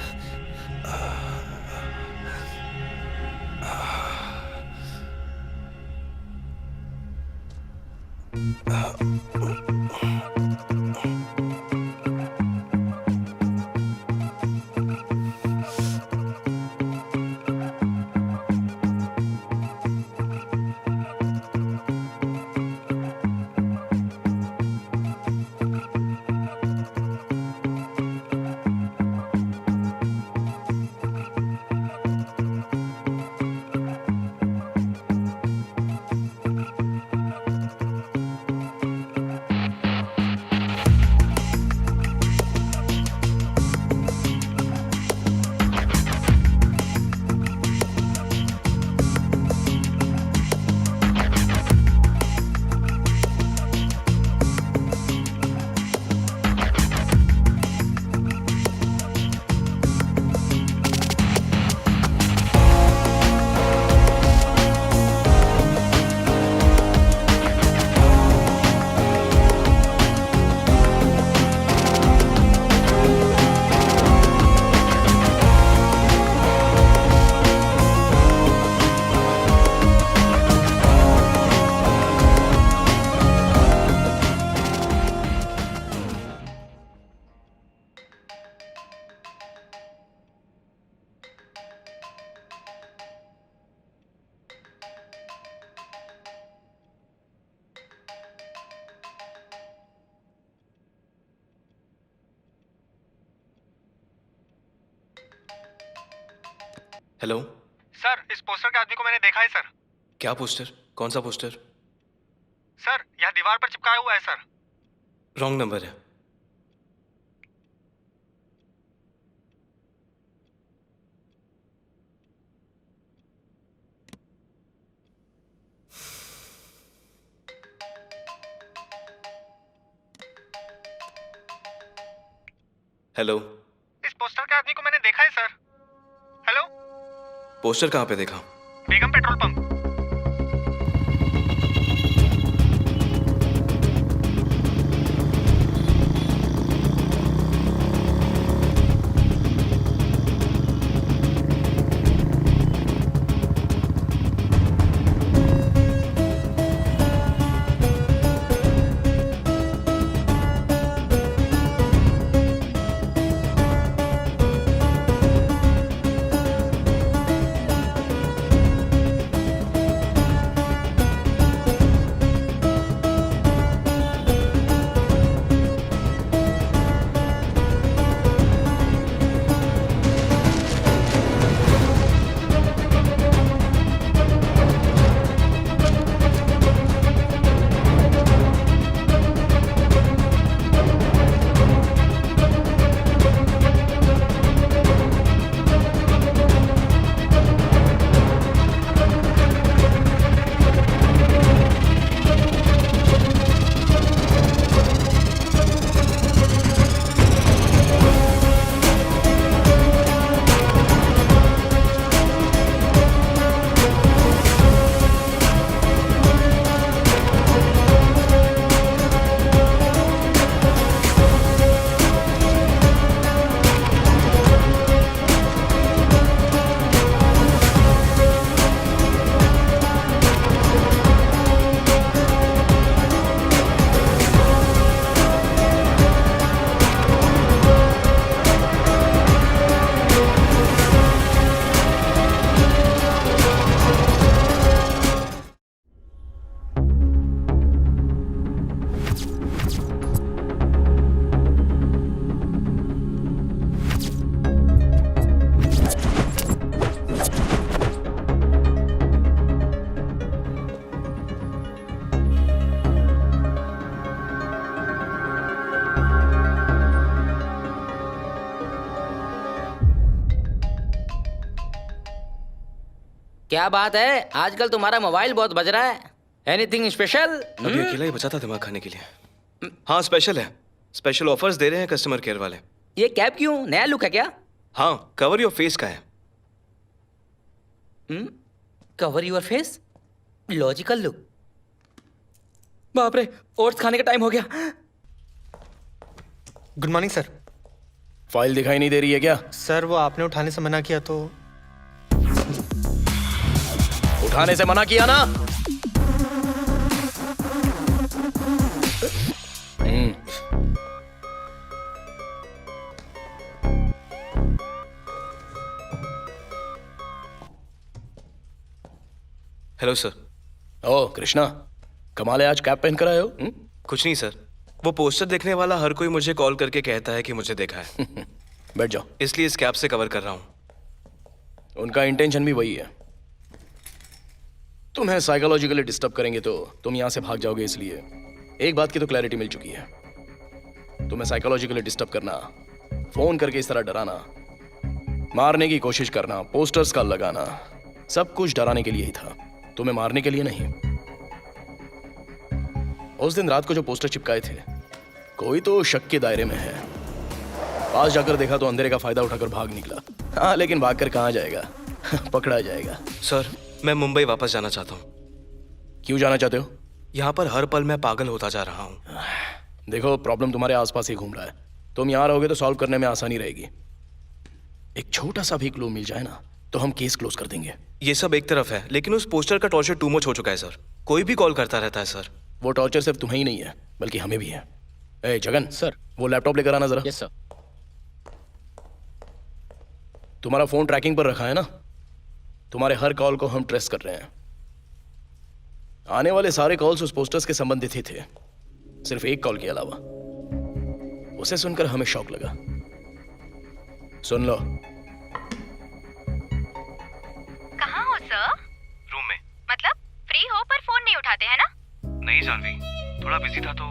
हेलो सर, इस पोस्टर के आदमी को मैंने देखा है सर। क्या पोस्टर? कौन सा पोस्टर? सर, यह दीवार पर चिपकाया हुआ है सर। रॉन्ग नंबर है। हेलो। इस पोस्टर के आदमी को मैंने देखा है सर। हेलो। पोस्टर कहाँ पे देखा? बेगम पेट्रोल पंप। क्या बात है, आजकल तुम्हारा मोबाइल बहुत बज रहा है। Anything special? अभी अकेला ही बचा था दिमाग खाने के लिए। हाँ स्पेशल है, स्पेशल ऑफर्स दे रहे हैं कस्टमर केयर वाले। ये कैप क्यों, नया लुक है क्या? हाँ, कवर योर फेस का है। Cover your face, logical look. बाप रे, ओट्स खाने का टाइम हो गया। Good morning sir. फाइल दिखाई नहीं दे रही है क्या? सर वो आपने उठाने से मना किया तो। उठाने से मना किया ना? Hello sir. ओ कृष्णा, कमाल है, आज कैप पहन कर आए हो? कुछ नहीं सर, वो पोस्टर देखने वाला हर कोई मुझे कॉल करके कहता है कि मुझे देखा है। बैठ जाओ। इसलिए इस कैप से कवर कर रहा हूँ। उनका इंटेंशन भी वही है, तुम्हें साइकोलॉजिकली डिस्टर्ब करेंगे तो तुम यहां से भाग जाओगे। इसलिए एक बात की तो क्लैरिटी मिल चुकी है, तुम्हें साइकोलॉजिकली डिस्टर्ब करना, फोन करके इस तरह डराना, मारने की कोशिश करना, पोस्टर्स का लगाना, सब कुछ डराने के लिए ही था, तुम्हें मारने के लिए नहीं। उस दिन रात को जो पोस्टर चिपकाए थे, कोई तो शक के दायरे में है। पास जाकर देखा तो अंधेरे का फायदा उठाकर भाग निकला। हाँ, लेकिन भागकर कहाँ जाएगा, पकड़ा जाएगा। सर, मैं मुंबई वापस जाना चाहता हूँ। क्यों जाना चाहते हो? यहाँ पर हर पल मैं पागल होता जा रहा हूँ। देखो, प्रॉब्लम तुम्हारे आसपास ही घूम रहा है, तुम यहाँ रहोगे तो सॉल्व करने में आसानी रहेगी। एक छोटा सा भी क्लू मिल जाए ना तो हम केस क्लोज कर देंगे। ये सब एक तरफ है, लेकिन उस पोस्टर का टॉर्चर टू मच हो चुका है सर। कोई भी कॉल करता रहता है सर। वो टॉर्चर सिर्फ तुम्हें ही नहीं है, बल्कि हमें भी है। ए जगन सर, वो लैपटॉप लेकर आना जरा। Yes sir. तुम्हारा फोन ट्रैकिंग पर रखा है ना? तुम्हारे हर कॉल को हम ट्रेस कर रहे हैं। आने वाले सारे कॉल्स उस पोस्टर्स के संबंधित ही थे, सिर्फ एक कॉल के अलावा। उसे सुनकर हमें शॉक लगा। सुन लो। कहाँ हो सर? रूम में। मतलब फ्री हो पर फोन नहीं उठाते हैं ना? नहीं जानवी, थोड़ा बिजी था तो।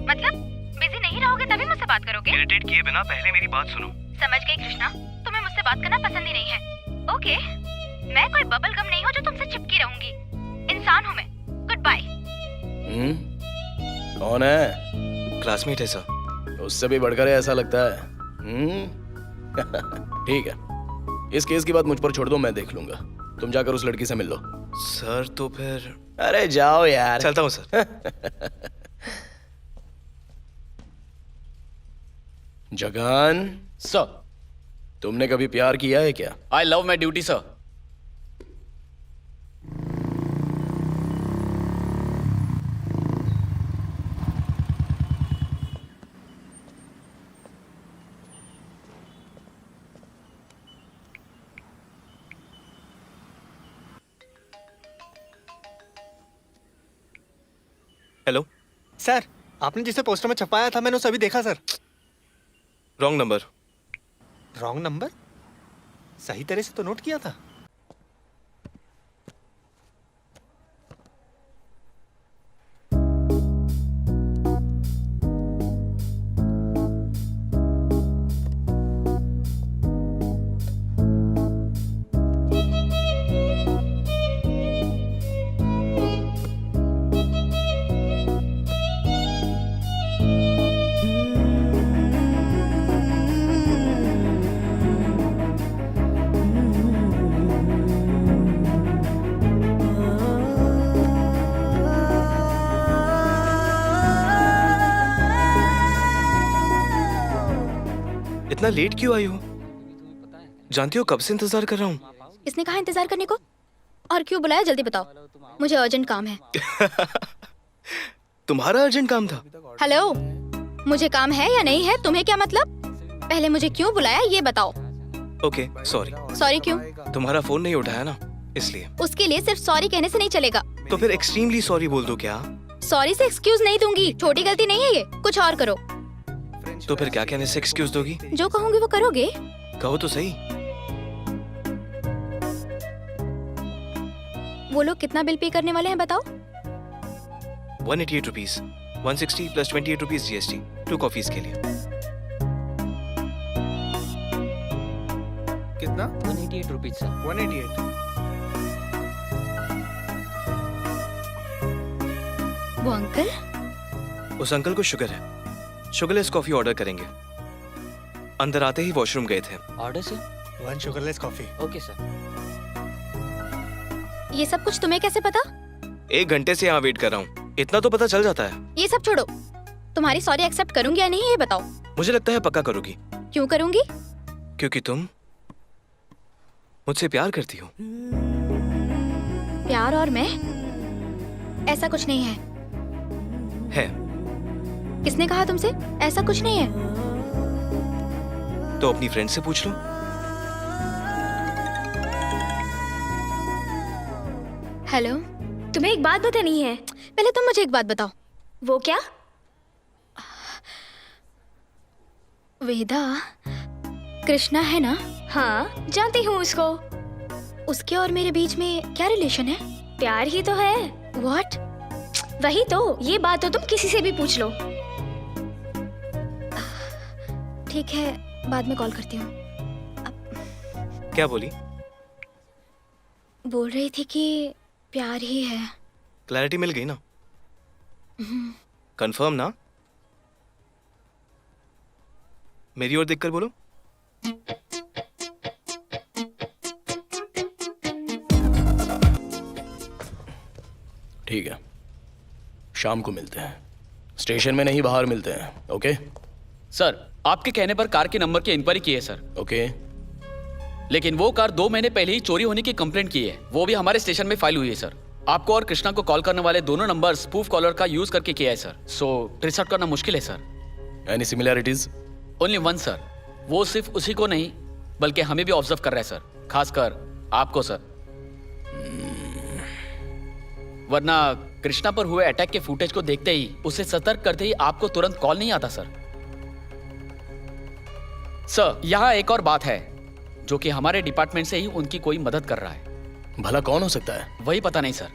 मतलब बिजी नहीं रहोगे तभी मुझसे बात करोगे? इरिटेट किए बिना पहले मेरी बात सुनो। समझ गई कृष्णा, तुम्हें मुझसे बात करना पसंद ही नहीं है। ओके, मैं कोई बबल गम नहीं हूँ जो तुमसे चिपकी रहूंगी। इंसान हूँ मैं। Good bye. कौन है? क्लासमेट है सर। उससे भी बढ़कर है ऐसा लगता है। ठीक है, इस केस की बात मुझ पर छोड़ दो, मैं देख लूंगा। तुम जाकर उस लड़की से मिल लो। सर तो फिर। अरे जाओ यार। चलता हूँ सर। जगन सर, तुमने कभी प्यार किया है क्या? I love my duty sir. Hello sir, आपने जिसे पोस्टर में छपाया था मैंने उसे अभी देखा sir. Wrong number. Wrong number? सही तरह से तो नोट किया था। इतना लेट क्यों आई हो? जानती हो कब से इंतजार कर रहा हूँ। इसने कहा इंतजार करने को? और क्यों बुलाया, जल्दी बताओ, मुझे अर्जेंट काम है। तुम्हारा अर्जेंट काम था? हेलो, मुझे काम है या नहीं है, तुम्हें क्या मतलब? पहले मुझे क्यों बुलाया ये बताओ। Okay, sorry. सॉरी क्यों? तुम्हारा फोन नहीं उठाया ना, इसलिए। उसके लिए सिर्फ सॉरी कहने से नहीं चलेगा। तो फिर एक्सट्रीमली सॉरी बोल दो क्या? सॉरी से एक्सक्यूज नहीं दूंगी, छोटी गलती नहीं है ये, कुछ और करो। तो फिर क्या कहने से एक्सक्यूज दोगी? जो कहूंगी वो करोगे? कहो तो सही। वो लोग कितना बिल पे करने वाले हैं बताओ? 188 rupees, 160 plus 28 rupees GST, 2 coffees के लिए। कितना? 188 रुपीज सर। 188। वो अंकल? उस अंकल को शुगर है, शुगरलेस कॉफी ऑर्डर करेंगे। अंदर आते ही वॉशरूम गए थे। Order sir? 1 sugarless coffee. Okay sir. ये सब कुछ तुम्हें कैसे पता? 1 घंटे से यहाँ वेट कर रहा हूँ, इतना तो पता चल जाता है। ये सब छोड़ो, तुम्हारी सॉरी एक्सेप्ट करूंगी या नहीं ये बताओ। मुझे लगता है पक्का करोगी। क्यों करूंगी? क्योंकि तुम मुझसे प्यार करती हो। प्यार और मैं? ऐसा कुछ नहीं है। है। किसने कहा तुमसे? ऐसा कुछ नहीं है। तो अपनी फ्रेंड से पूछ लो। हेलो, तुम्हें एक बात बतानी है। पहले तुम मुझे एक बात बताओ। वो क्या? वेदा, कृष्णा है ना? हाँ, जानती हूँ उसको। उसके और मेरे बीच में क्या रिलेशन है? प्यार ही तो है। व्हाट? वही तो, ये बात तो तुम किसी से भी पूछ लो। ठीक है, बाद में कॉल करती हूँ। क्या बोली? बोल रही थी कि प्यार ही है। क्लैरिटी मिल गई ना? कंफर्म ना? मेरी ओर देखकर बोलो। ठीक है, शाम को मिलते हैं। स्टेशन में नहीं, बाहर मिलते हैं। ओके? सर, आपके कहने पर कार के नंबर की इंक्वायरी की है सर। ओके। लेकिन वो कार 2 महीने पहले ही चोरी होने की कंप्लेंट की है। वो भी हमारे स्टेशन में फाइल हुई है सर। आपको और कृष्णा को कॉल करने वाले दोनों नंबर स्पूफ कॉलर का यूज करके किया है सर। सो ट्रेस आउट करना मुश्किल है sir. Any similarities? Only 1 sir. वो सिर्फ उसी को नहीं बल्कि हमें भी ऑब्जर्व कर रहा है सर, खासकर आपको सर। वरना कृष्णा पर हुए अटैक के फुटेज को देखते ही, उसे सतर्क करते ही आपको तुरंत कॉल नहीं आता सर। सर, यहाँ एक और बात है जो कि हमारे डिपार्टमेंट से ही उनकी कोई मदद कर रहा है। भला कौन हो सकता है? वही पता नहीं सर।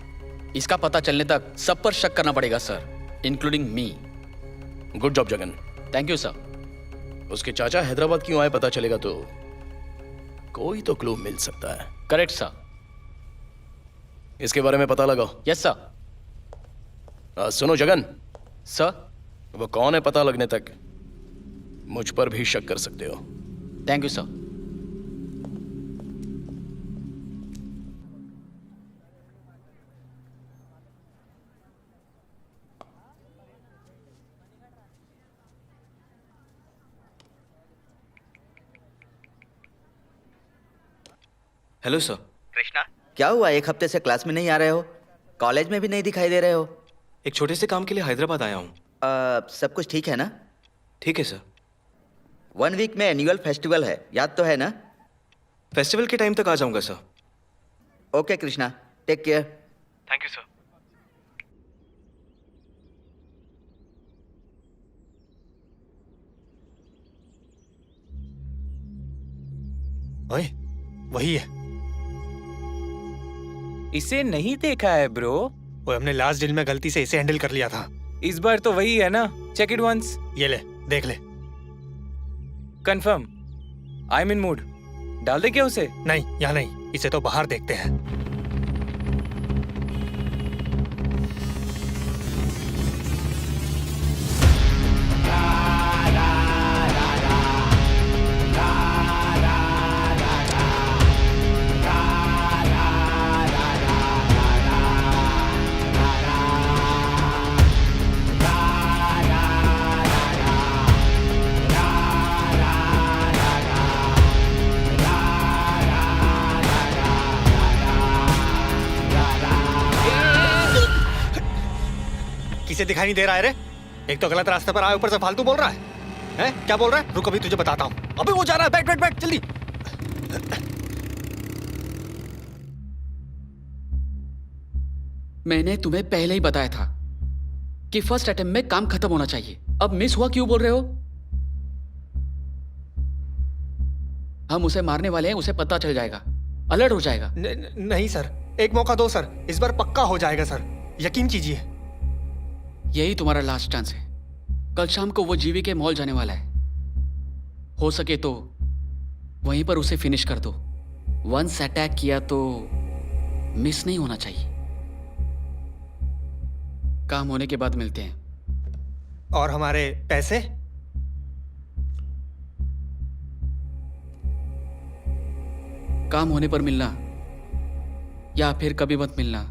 इसका पता चलने तक सब पर शक करना पड़ेगा sir, including me. Good job Jagan. Thank you sir. उसके चाचा हैदराबाद क्यों आए पता चलेगा तो कोई तो क्लू मिल सकता है। Correct sir. इसके बारे में पता लगाओ। Yes sir. सुनो जगन सर, वो कौन है पता लगने तक मुझ पर भी शक कर सकते हो। Thank you sir. Hello sir. Krishna, क्या हुआ? 1 हफ्ते से क्लास में नहीं आ रहे हो, कॉलेज में भी नहीं दिखाई दे रहे हो। एक छोटे से काम के लिए हैदराबाद आया हूँ। सब कुछ ठीक है ना? ठीक है सर। 1 वीक में एनुअल फेस्टिवल है, याद तो है ना? फेस्टिवल के टाइम तक आ जाऊंगा sir. Okay Krishna, take care. Thank you sir. ओए, वही है। इसे नहीं देखा है ब्रो। वो हमने लास्ट डील में गलती से इसे हैंडल कर लिया था। इस बार तो वही है ना? Check it once. ये ले, देख ले। Confirm. I am in mood. डाल दे क्या उसे? नहीं, यहाँ नहीं, इसे तो बाहर देखते हैं। किसे दिखाई नहीं दे रहा है रे? एक तो गलत रास्ते पर आए, ऊपर से फालतू बोल रहा है। हैं? क्या बोल रहा है? रुक, अभी तुझे बताता हूँ। अबे वो जा रहा है, बैठ बैठ बैठ जल्दी। मैंने तुम्हें पहले ही बताया था कि फर्स्ट अटेम्प्ट में काम खत्म होना चाहिए। अब मिस हुआ क्यों बोल रहे हो? हम उसे मारने वाले हैं, उसे पता चल जाएगा, अलर्ट हो जाएगा। नहीं सर, एक मौका दो सर, इस बार पक्का हो जाएगा सर, यकीन कीजिए। यही तुम्हारा लास्ट चांस है। कल शाम को वो जीवी के मॉल जाने वाला है। हो सके तो वहीं पर उसे फिनिश कर दो। वंस अटैक किया तो मिस नहीं होना चाहिए। काम होने के बाद मिलते हैं। और हमारे पैसे? काम होने पर मिलना या फिर कभी मत मिलना।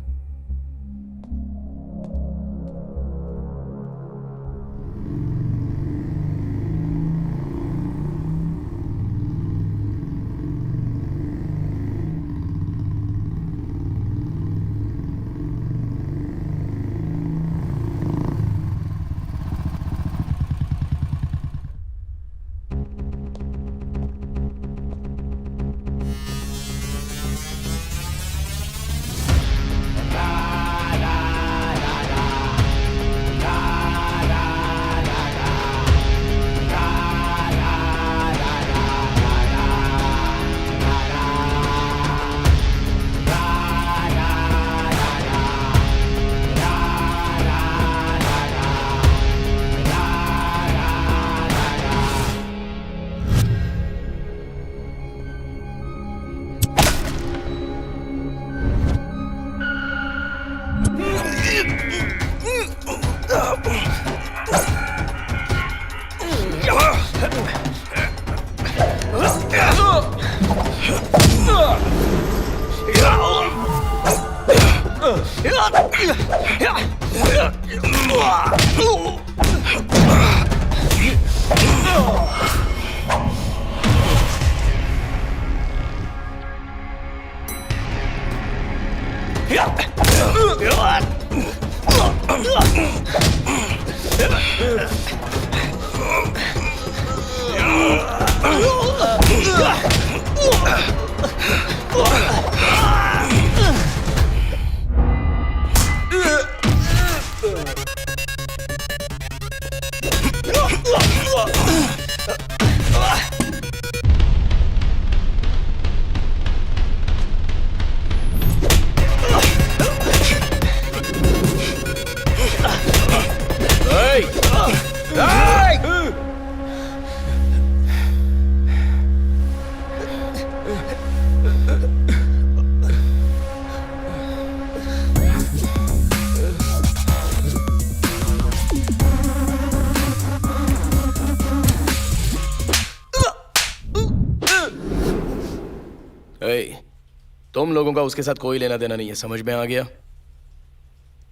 तुम लोगों का उसके साथ कोई लेना देना नहीं है, समझ में आ गया?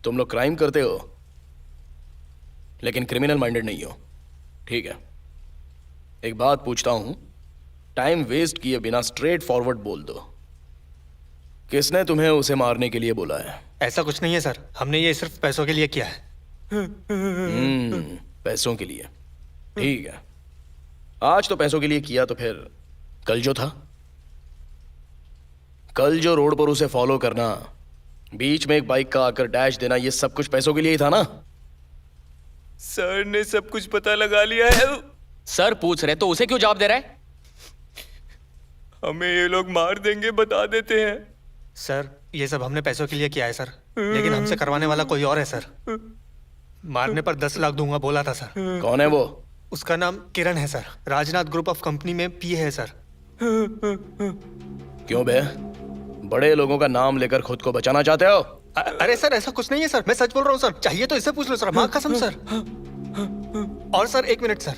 तुम लोग क्राइम करते हो लेकिन क्रिमिनल माइंडेड नहीं हो, ठीक है? एक बात पूछता हूं, टाइम वेस्ट किए बिना स्ट्रेट फॉरवर्ड बोल दो, किसने तुम्हें उसे मारने के लिए बोला है? ऐसा कुछ नहीं है सर, हमने ये सिर्फ पैसों के लिए किया है। पैसों के लिए, ठीक है। आज तो पैसों के लिए किया, तो फिर कल जो था, कल जो रोड पर उसे फॉलो करना, बीच में एक बाइक का आकर डैश देना, ये सब कुछ पैसों के लिए ही था ना? सर ने सब कुछ पता लगा लिया है। सर पूछ रहे तो उसे क्यों जवाब दे रहा है? हमें ये लोग मार देंगे, बता देते हैं। सर ये सब हमने पैसों के लिए किया है सर, लेकिन हमसे करवाने वाला कोई और है सर। मारने पर 10 लाख दूंगा बोला था सर। कौन है वो? उसका नाम किरण है sir, Rajnath group of company में पीए है सर। क्यों बे, बड़े लोगों का नाम लेकर खुद को बचाना चाहते हो? अरे सर ऐसा कुछ नहीं है सर, मैं सच बोल रहा हूँ सर, चाहिए तो इससे पूछ लो सर, माँ कसम सर। और सर 1 मिनट सर,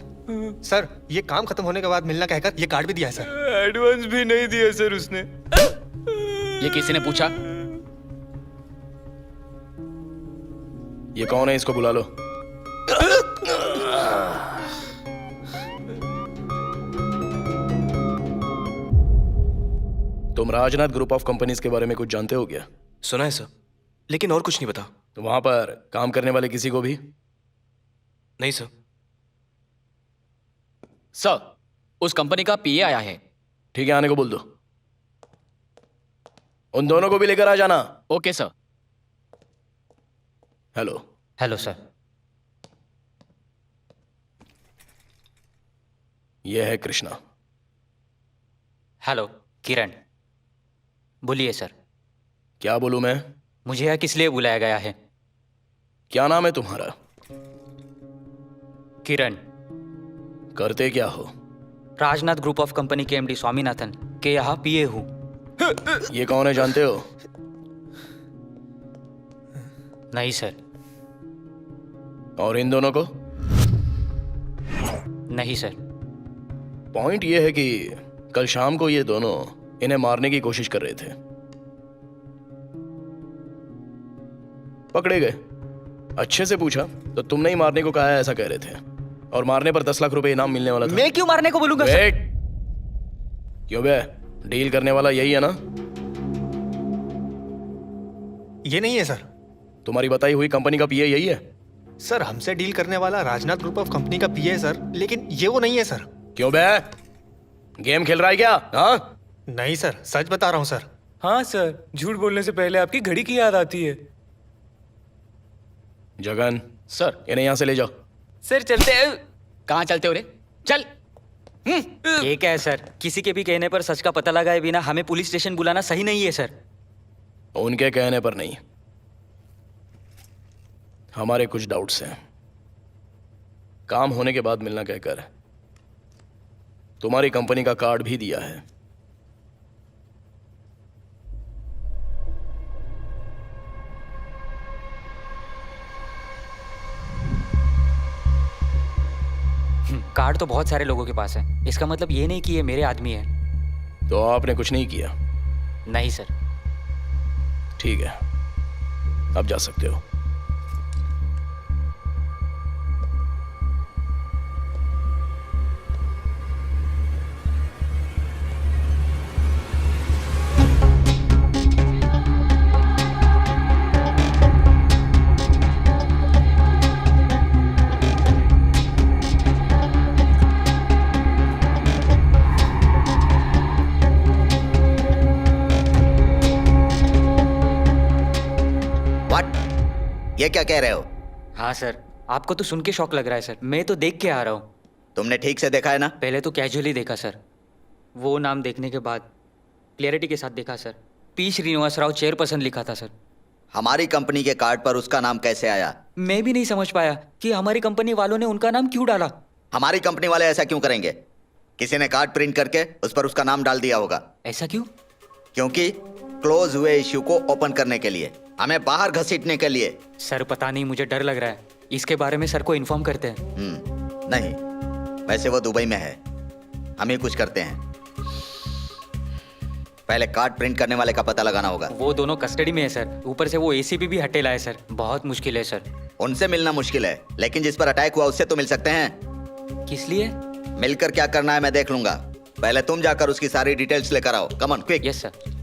सर ये काम खत्म होने के बाद मिलना कहकर ये कार्ड भी दिया है सर। एडवांस भी नहीं दिया सर उसने। ये किसी ने पूछा? ये कौन है, इसको बुला लो। तुम राजनाथ ग्रुप ऑफ कंपनीज के बारे में कुछ जानते हो क्या? सुना है सर, लेकिन और कुछ नहीं पता। तो वहां पर काम करने वाले किसी को भी? नहीं सर। सर उस कंपनी का पीए आया है। ठीक है, आने को बोल दो। उन दोनों को भी लेकर आ जाना। Okay sir. Hello. Hello sir. यह है कृष्णा। हेलो किरण। बोलिए सर। क्या बोलूं मैं? मुझे यहाँ किस लिए बुलाया गया है? क्या नाम है तुम्हारा? किरण। करते क्या हो? राजनाथ ग्रुप ऑफ कंपनी के एमडी स्वामीनाथन के यहाँ पीए हूँ। ये कौन है, जानते हो? नहीं सर। और इन दोनों को? नहीं सर। पॉइंट ये है कि कल शाम को ये दोनों इन्हें मारने की कोशिश कर रहे थे, पकड़े गए। अच्छे से पूछा तो तुमने ही मारने को कहा है ऐसा कह रहे थे, और मारने पर 10 लाख रुपए इनाम मिलने वाला था। मैं क्यों मारने को बोलूंगा सर? वेट, क्यों बे? डील करने वाला यही है ना? ये नहीं है सर। तुम्हारी बताई हुई कंपनी का पीए यही है? सर हमसे डील करने वाला राजनाथ ग्रुप ऑफ कंपनी का पीए है सर, लेकिन ये वो नहीं है सर। क्यों बे? गेम खेल रहा है क्या? हाँ? नहीं सर, सच बता रहा हूँ सर। हाँ सर, झूठ बोलने से पहले आपकी घड़ी की याद आती है। जगन, सर। इन्हें यहाँ से ले जाओ। सर चलते कहाँ चलते हो रे? चल। ये क्या है सर? किसी के भी कहने पर सच का पता लगाए बिना हमें पुलिस स्टेशन बुलाना सही नहीं है सर। उनके कहने पर नहीं, हमारे कुछ डाउट्स हैं। काम होने के बाद मिलना कहकर तुम्हारी कंपनी का कार्ड भी दिया है। कार्ड तो बहुत सारे लोगों के पास है, इसका मतलब ये नहीं कि ये मेरे आदमी है। तो आपने कुछ नहीं किया? नहीं सर। ठीक है, अब जा सकते हो। ये क्या कह रहे हो? हाँ सर, आपको तो सुन के शौक लग रहा है सर, मैं तो देख के आ रहा हूँ। तुमने ठीक से देखा है ना? पहले तो कैजुअली देखा सर, वो नाम देखने के बाद क्लियरिटी के साथ देखा sir. P Srinivas Rao chairperson लिखा था सर। हमारी कंपनी के कार्ड पर उसका नाम कैसे आया? मैं भी नहीं समझ पाया कि हमारी कंपनी वालों ने उनका नाम क्यों डाला। हमारी कंपनी वाले ऐसा क्यों करेंगे? किसी ने कार्ड प्रिंट करके उस पर उसका नाम डाल दिया होगा। ऐसा क्यों? क्योंकि क्लोज हुए इश्यू को ओपन करने के लिए, हमें बाहर घसीटने के लिए। सर पता नहीं, मुझे डर लग रहा है। इसके बारे में सर को इन्फॉर्म करते हैं। नहीं, वैसे वो दुबई में है, हम ही कुछ करते हैं। पहले कार्ड प्रिंट करने वाले का पता लगाना होगा। वो दोनों कस्टडी में है सर, ऊपर से वो एसीपी भी हटेला है सर। बहुत मुश्किल है सर। उनसे मिलना मुश्किल है, लेकिन जिस पर अटैक हुआ उससे तो मिल सकते हैं। किस लिए? मिलकर क्या करना है मैं देख लूंगा। पहले तुम जाकर उसकी सारी डिटेल्स लेकर आओ। Come on quick. Yes sir.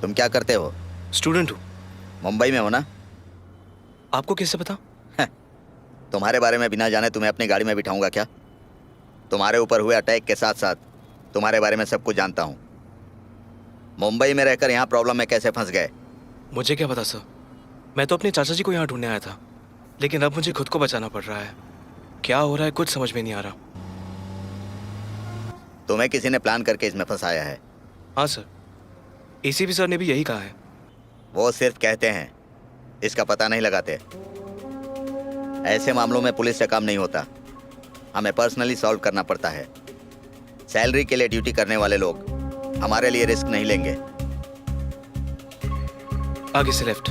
तुम क्या करते हो? स्टूडेंट हूँ। मुंबई में हो ना? आपको कैसे पता? तुम्हारे बारे में बिना जाने तुम्हें अपनी गाड़ी में बिठाऊंगा क्या? तुम्हारे ऊपर हुए अटैक के साथ साथ तुम्हारे बारे में सब कुछ जानता हूँ। मुंबई में रहकर यहाँ प्रॉब्लम में कैसे फंस गए? मुझे क्या पता सर, मैं तो अपने चाचा जी को यहाँ ढूंढने आया था, लेकिन अब मुझे खुद को बचाना पड़ रहा है। क्या हो रहा है कुछ समझ में नहीं आ रहा। तुम्हें किसी ने प्लान करके इसमें फंसाया है? हाँ सर, एसीपी सर ने भी यही कहा है। वो सिर्फ कहते हैं, इसका पता नहीं लगाते। ऐसे मामलों में पुलिस से काम नहीं होता, हमें पर्सनली सॉल्व करना पड़ता है। सैलरी के लिए ड्यूटी करने वाले लोग हमारे लिए रिस्क नहीं लेंगे। आगे से लेफ्ट।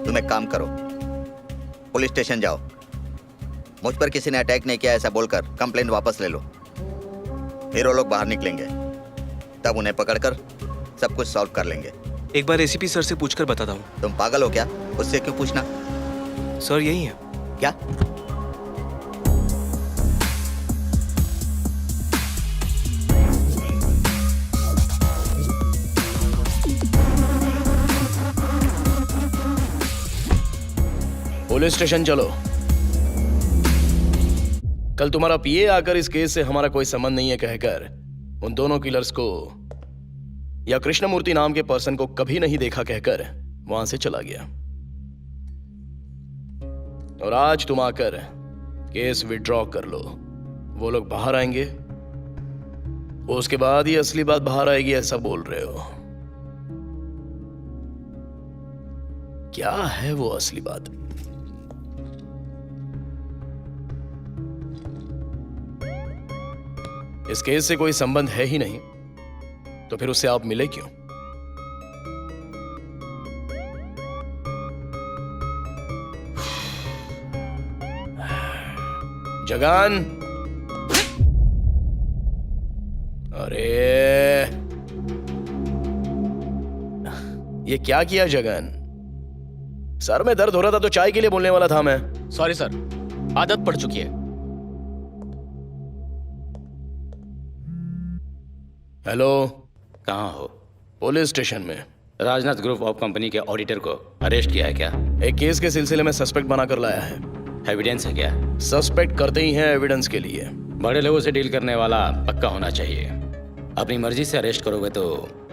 तुम एक काम करो, पुलिस स्टेशन जाओ, मुझ पर किसी ने अटैक नहीं किया ऐसा बोलकर कंप्लेंट वापस ले लो। फिर वो लोग बाहर निकलेंगे, तब उन्हें पकड़कर सब कुछ सॉल्व कर लेंगे। एक बार एसीपी सर से पूछकर बताता हूँ। तुम पागल हो क्या? उससे क्यों पूछना? सर यही है। क्या? पुलिस स्टेशन चलो। कल तुम्हारा पीए आकर इस केस से हमारा कोई संबंध नहीं है कहकर उन दोनों किलर्स को या कृष्णमूर्ति नाम के पर्सन को कभी नहीं देखा कहकर वहां से चला गया। और आज तुम आकर केस विड्रॉ कर लो। वो लोग बाहर आएंगे, उसके बाद ही असली बात बाहर आएगी ऐसा बोल रहे हो। क्या है वो असली बात? इस केस से कोई संबंध है ही नहीं, तो फिर उससे आप मिले क्यों? जगन, अरे ये क्या किया जगन? सर में दर्द हो रहा था तो चाय के लिए बोलने वाला था मैं। सॉरी सर, आदत पड़ चुकी है। हेलो, कहाँ हो? पुलिस स्टेशन में। राजनाथ ग्रुप ऑफ कंपनी के ऑडिटर को अरेस्ट किया है क्या? एक केस के सिलसिले में सस्पेक्ट बनाकर लाया है। एविडेंस है क्या? सस्पेक्ट करते ही हैं एविडेंस के लिए। बड़े लोगों से डील करने वाला पक्का होना चाहिए। अपनी मर्जी से अरेस्ट करोगे तो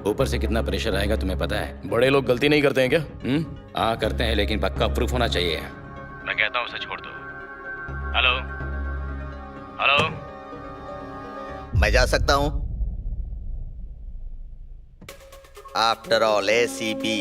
ऊपर से कितना प्रेशर आएगा तुम्हें पता है? बड़े लोग गलती नहीं करते हैं क्या? हाँ करते हैं, लेकिन पक्का प्रूफ होना चाहिए। मैं कहता हूँ उसे छोड़ दो। हेलो हेलो, मैं जा सकता हूं? After all ACP.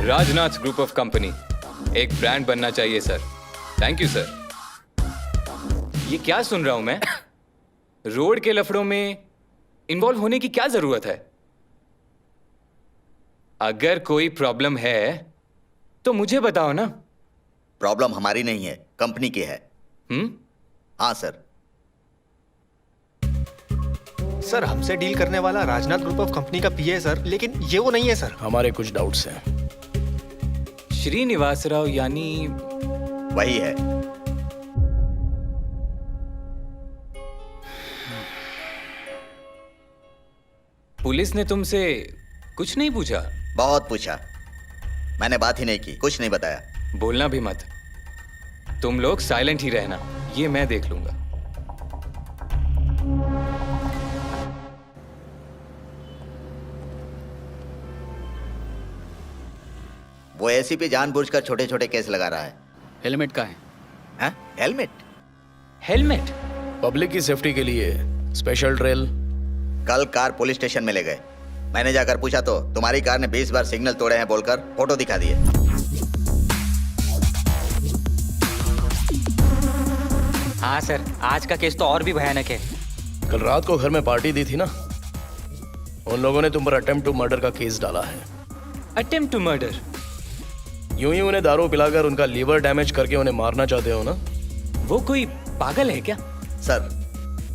Rajnath group of company एक ब्रांड बनना चाहिए सर। Thank you sir. ये क्या सुन रहा हूं मैं? रोड के लफड़ों में इन्वॉल्व होने की क्या जरूरत है? अगर कोई प्रॉब्लम है तो मुझे बताओ ना। प्रॉब्लम हमारी नहीं है, कंपनी की है। हाँ सर। सर हमसे डील करने वाला राजनाथ ग्रुप ऑफ कंपनी का पीए है सर, लेकिन ये वो नहीं है सर। हमारे कुछ डाउट्स हैं। श्रीनिवास राव यानी वही है। पुलिस ने तुमसे कुछ नहीं पूछा? बहुत पूछा, मैंने बात ही नहीं की, कुछ नहीं बताया। बोलना भी मत, तुम लोग साइलेंट ही रहना, ये मैं देख लूंगा। वो एसीपी जानबूझकर छोटे छोटे केस लगा रहा है। हेलमेट का है? हाँ? हेलमेट? हेलमेट पब्लिक की सेफ्टी के लिए स्पेशल ड्रिल। कल कार पुलिस स्टेशन में ले गए, मैंने जाकर पूछा तो तुम्हारी कार ने 20 बार सिग्नल तोड़े हैं बोलकर फोटो दिखा दिए। हाँ सर, आज का केस तो और भी भयानक है। कल रात को घर में पार्टी दी थी ना, उन लोगों ने तुम पर अटेम्प्ट टू मर्डर का केस डाला है। Attempt to murder? यूं ही उन्हें दारू पिलाकर उनका लीवर डैमेज करके उन्हें मारना चाहते हो ना? वो कोई पागल है क्या? सर,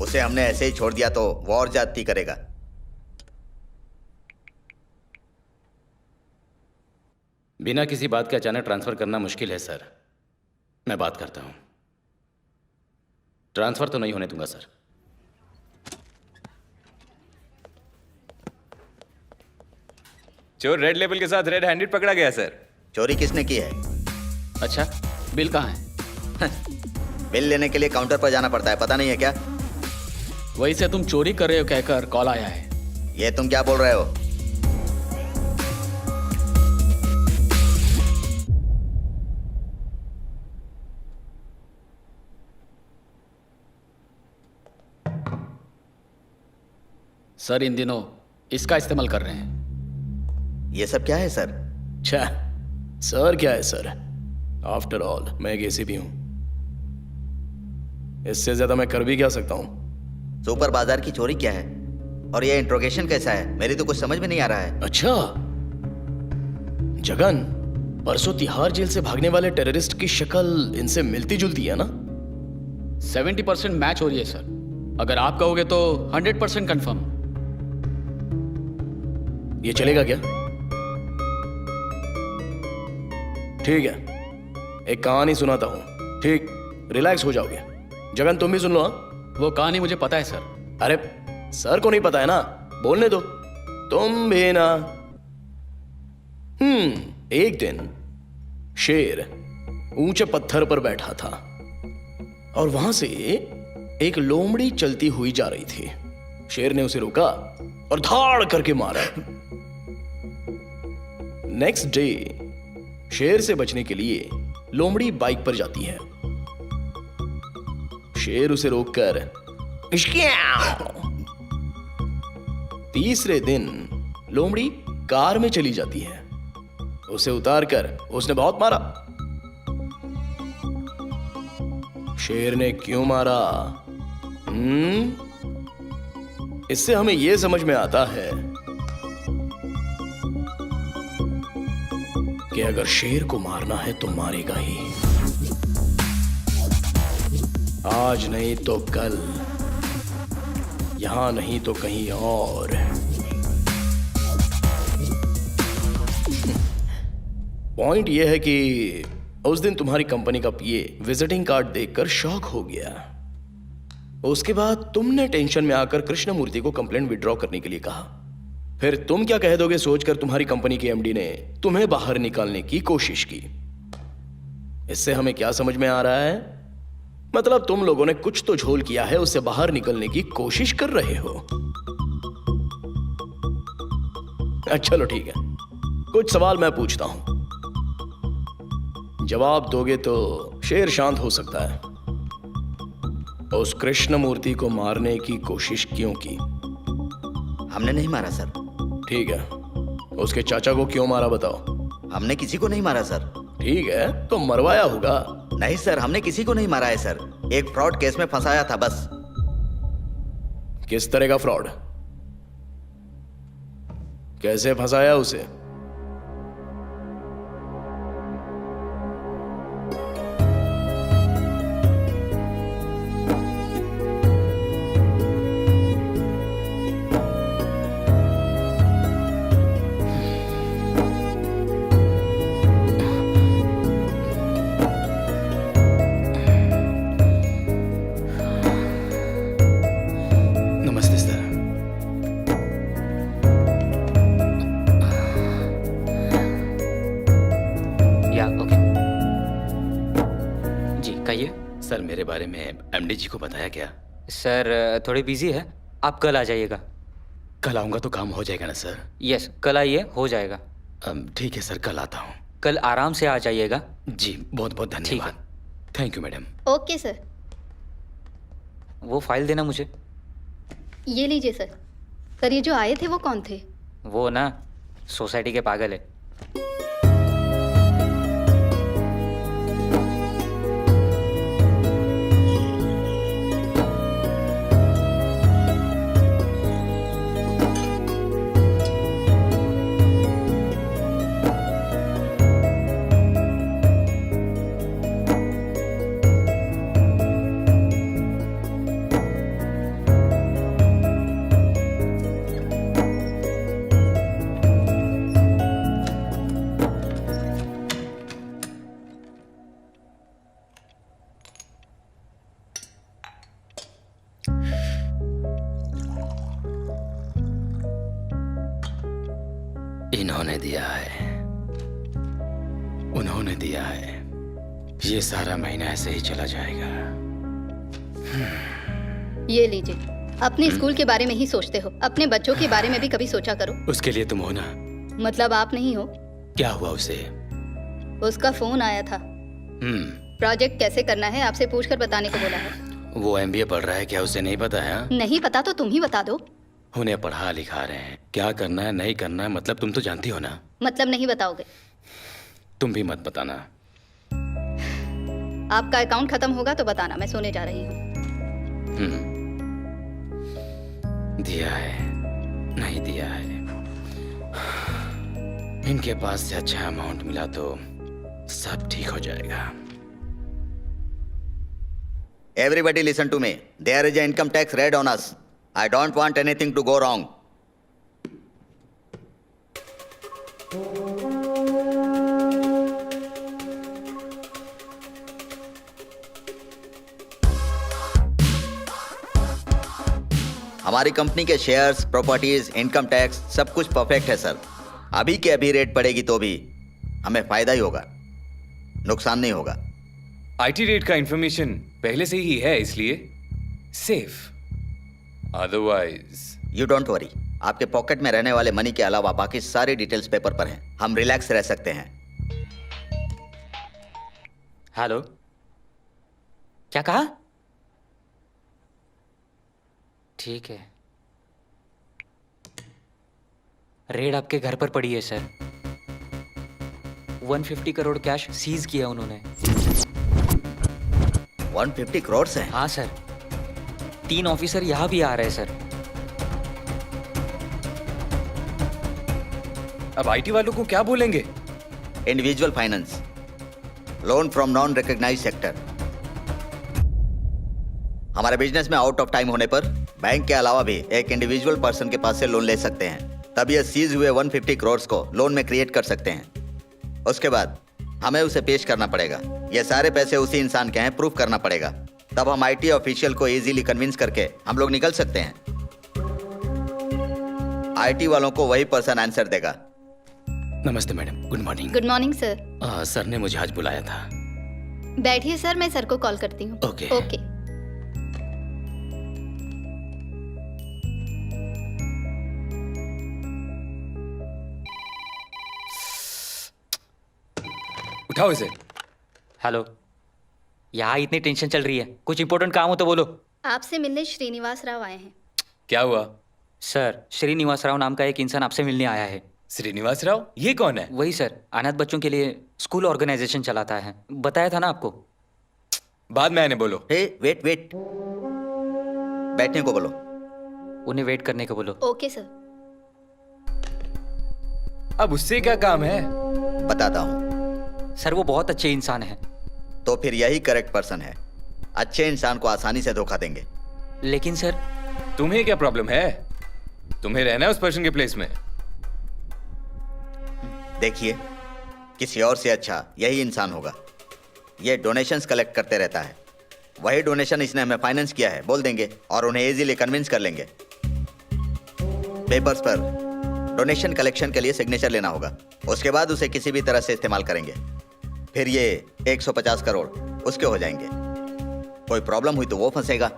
उसे हमने ऐसे ही छोड़ दिया तो वो और ज्यादती करेगा। बिना किसी बात के अचानक ट्रांसफर करना मुश्किल है सर। मैं बात करता हूं। ट्रांसफर तो नहीं होने दूंगा सर। चोर रेड लेबल के साथ रेड हैंडेड पकड़ा गया सर। चोरी किसने की है? अच्छा, बिल कहाँ है? बिल लेने के लिए काउंटर पर जाना पड़ता है, पता नहीं है क्या? वही से तुम चोरी कर रहे हो कहकर कॉल आया है। ये तुम क्या बोल रहे हो? सर इन दिनों इसका इस्तेमाल कर रहे हैं। ये सब क्या है सर? छा, सर क्या है सर? आफ्टर ऑल मैं एक एसीपी हूं, इससे ज्यादा मैं कर भी क्या सकता हूं? सुपर बाजार की चोरी क्या है और ये इंट्रोगेशन कैसा है? मेरी तो कुछ समझ में नहीं आ रहा है। अच्छा जगन, परसों तिहाड़ जेल से भागने वाले टेररिस्ट की शक्ल इनसे मिलती जुलती है ना? 70% मैच हो रही है सर। अगर आप कहोगे तो 100% कंफर्म। ये चलेगा क्या? ठीक है, एक कहानी सुनाता हूं, ठीक? रिलैक्स हो जाओगे। जगन तुम भी सुन लो। हाँ, वो कहानी मुझे पता है सर। अरे सर को नहीं पता है ना, बोलने दो। तुम भी ना। एक दिन शेर ऊंचे पत्थर पर बैठा था और वहां से एक लोमड़ी चलती हुई जा रही थी। शेर ने उसे रोका और धाड़ करके मारा। नेक्स्ट डे शेर से बचने के लिए लोमड़ी बाइक पर जाती है। शेर उसे रोककर तीसरे दिन लोमड़ी कार में चली जाती है। उसे उतारकर उसने बहुत मारा। शेर ने क्यों मारा? इससे हमें यह समझ में आता है कि अगर शेर को मारना है तो मारेगा ही, आज नहीं तो कल, यहां नहीं तो कहीं और। पॉइंट यह है कि उस दिन तुम्हारी कंपनी का पीए विजिटिंग कार्ड देखकर शॉक हो गया। उसके बाद तुमने टेंशन में आकर कृष्णमूर्ति को कंप्लेंट विड्रॉ करने के लिए कहा। फिर तुम क्या कह दोगे सोचकर तुम्हारी कंपनी के एमडी ने तुम्हें बाहर निकालने की कोशिश की। इससे हमें क्या समझ में आ रहा है? मतलब तुम लोगों ने कुछ तो झोल किया है, उससे बाहर निकलने की कोशिश कर रहे हो। अच्छा चलो ठीक है, कुछ सवाल मैं पूछता हूं, जवाब दोगे तो शेर शांत हो सकता है। उस कृष्णमूर्ति को मारने की कोशिश क्यों की? हमने नहीं मारा सर। ठीक है, उसके चाचा को क्यों मारा बताओ? हमने किसी को नहीं मारा सर। ठीक है, तो मरवाया होगा। नहीं सर, हमने किसी को नहीं मारा है सर, एक फ्रॉड केस में फंसाया था बस। किस तरह का फ्रॉड? कैसे फंसाया उसे? नमस्ते सर। या ओके जी, कहिए। सर मेरे बारे में एमडी जी को बताया क्या? सर थोड़ी बिजी है, आप कल आ जाइएगा। कल आऊंगा तो काम हो जाएगा ना सर? यस, कल आइए, हो जाएगा। ठीक है सर, कल आता हूँ। कल आराम से आ जाइएगा। जी बहुत बहुत धन्यवाद। Thank you madam. Okay sir. वो फाइल देना मुझे। ये लीजिए सर। सर ये जो आए थे वो कौन थे? वो ना सोसाइटी के पागल है। इन्होंने दिया है, उन्होंने दिया है। ये सारा महीना ऐसे ही चला जाएगा। ये लीजिए। अपने स्कूल के बारे में ही सोचते हो, अपने बच्चों के बारे में भी कभी सोचा करो। उसके लिए तुम हो ना। मतलब आप नहीं हो? क्या हुआ उसे? उसका फोन आया था। प्रोजेक्ट कैसे करना है आपसे पूछकर बताने को बोला है। वो एमबीए पढ़ रहा है, क्या उसे नहीं पता है? नहीं पता तो तुम ही बता दो। उन्हें पढ़ा लिखा रहे हैं, क्या करना है नहीं करना है मतलब तुम तो जानती हो ना। मतलब नहीं बताओगे? तुम भी मत बताना। आपका अकाउंट खत्म होगा तो बताना, मैं सोने जा रही हूँ। दिया है नहीं दिया है, इनके पास से अच्छा अमाउंट मिला तो सब ठीक हो जाएगा। Everybody listen to me. There is an income tax raid on us. I don't want anything to go wrong. हमारी कंपनी के शेयर्स, प्रॉपर्टीज, इनकम टैक्स सब कुछ परफेक्ट है सर। अभी के अभी रेट पड़ेगी तो भी हमें फायदा ही होगा। नुकसान नहीं होगा। आईटी रेट का इंफॉर्मेशन पहले से ही है, इसलिए safe. Otherwise you don't worry, आपके पॉकेट में रहने वाले मनी के अलावा बाकी सारी डिटेल्स पेपर पर हैं। हम रिलैक्स रह सकते हैं। हेलो, क्या कहा? ठीक है, रेड आपके घर पर पड़ी है सर। 150 करोड़ कैश सीज किया उन्होंने। 150 करोड़ से? हाँ सर, 3 ऑफिसर यहाँ भी आ रहे हैं सर। अब आईटी वालों को क्या बोलेंगे? Individual finance, loan from non recognised sector. हमारे बिजनेस में आउट ऑफ टाइम होने पर बैंक के अलावा भी एक इंडिविजुअल पर्सन के पास से लोन ले सकते हैं। तब ये सीज हुए 150 करोड़ को लोन में क्रिएट कर सकते हैं। उसके बाद हमें उसे पेश करना पड़ेगा। ये सारे पैसे उसी इंसान के हैं, प्रूफ करना पड़ेगा। तब हम आईटी ऑफिशियल को इजीली कन्विंस करके हम लोग निकल सकते हैं। आईटी वालों को वही पर्सन आंसर देगा। नमस्ते madam, good morning. Good morning sir. Sir ने मुझे आज बुलाया था। बैठिए सर, मैं सर को कॉल करती हूँ। ओके। ओके। उठाओ इसे। हेलो, यहाँ इतनी टेंशन चल रही है, कुछ इंपॉर्टेंट काम हो तो बोलो। आपसे मिलने श्रीनिवास राव आए हैं। क्या हुआ? सर, श्रीनिवास राव नाम का एक इंसान आपसे मिलने आया है। श्रीनिवास राव? ये कौन है? वही सर, अनाथ बच्चों के लिए स्कूल ऑर्गेनाइजेशन चलाता है। बताया था ना आपको। बाद में आने बोलो। हे वेट वेट, बैठने को बोलो। उन्हें वेट करने को बोलो। Okay sir. अब उससे क्या काम है? बताता हूँ। सर, वो बहुत अच्छे इंसान है। तो फिर यही करेक्ट पर्सन है। अच्छे इंसान को आसानी से धोखा देंगे। लेकिन सर, तुम्हें क्या प्रॉब्लम है? तुम्हें रहना है उस पर्सन के प्लेस में। देखिए, किसी और से अच्छा यही इंसान होगा। ये डोनेशंस कलेक्ट करते रहता है। वही डोनेशन इसने हमें फाइनेंस किया है बोल देंगे और उन्हें इजीली कन्विंस कर लेंगे। पेपर्स पर डोनेशन कलेक्शन के लिए सिग्नेचर लेना होगा। उसके बाद उसे किसी भी तरह से इस्तेमाल करेंगे। फिर ये 150 करोड़ उसके हो जाएंगे। कोई प्रॉब्लम हुई तो वो फंसेगा।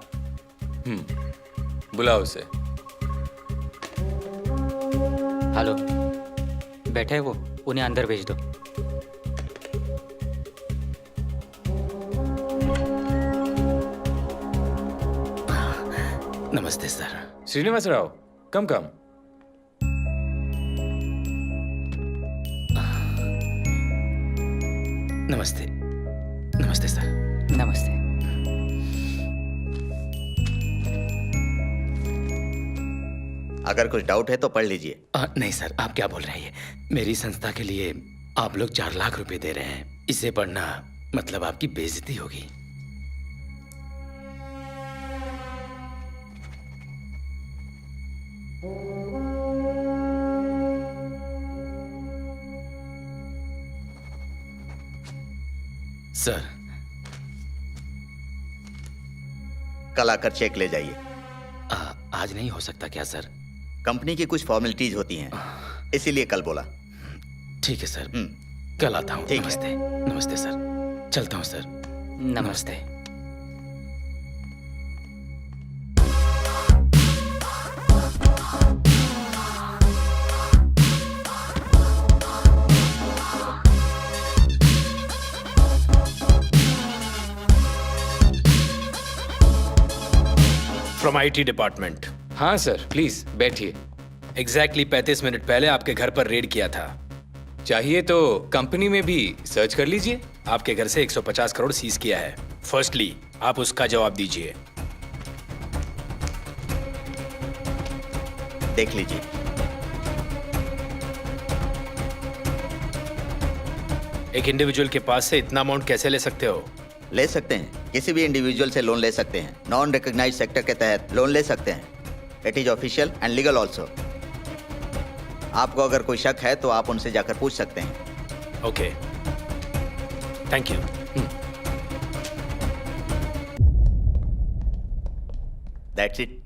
बुलाओ उसे। हेलो, बैठे हैं वो, उन्हें अंदर भेज दो। नमस्ते सर। श्रीनिवास राव, कम कम। नमस्ते। नमस्ते सर। नमस्ते। अगर कुछ डाउट है तो पढ़ लीजिए। नहीं सर, आप क्या बोल रहे हैं? मेरी संस्था के लिए आप लोग 4 लाख रुपए दे रहे हैं। इसे पढ़ना मतलब आपकी बेइज्जती होगी। सर, कल आकर चेक ले जाइए। आज नहीं हो सकता क्या सर? कंपनी की कुछ फॉर्मेलिटीज होती हैं, इसीलिए कल बोला। ठीक है सर, कल आता हूँ। ठीक है। नमस्ते। नमस्ते सर, चलता हूँ सर। नमस्ते। From IT department. हाँ सर, प्लीज बैठिए। एग्जैक्टली 35 मिनट पहले आपके घर पर रेड किया था। चाहिए तो कंपनी में भी सर्च कर लीजिए। आपके घर से 150 करोड़ सीज किया है। फर्स्टली आप उसका जवाब दीजिए। देख लीजिए। एक इंडिविजुअल के पास से इतना अमाउंट कैसे ले सकते हो? ले सकते हैं, किसी भी इंडिविजुअल से लोन ले सकते हैं। नॉन रिकॉग्नाइज्ड सेक्टर के तहत लोन ले सकते हैं। It is official and legal also. आपको अगर कोई शक है तो आप उनसे जाकर पूछ सकते हैं। Okay, thank you. That's it.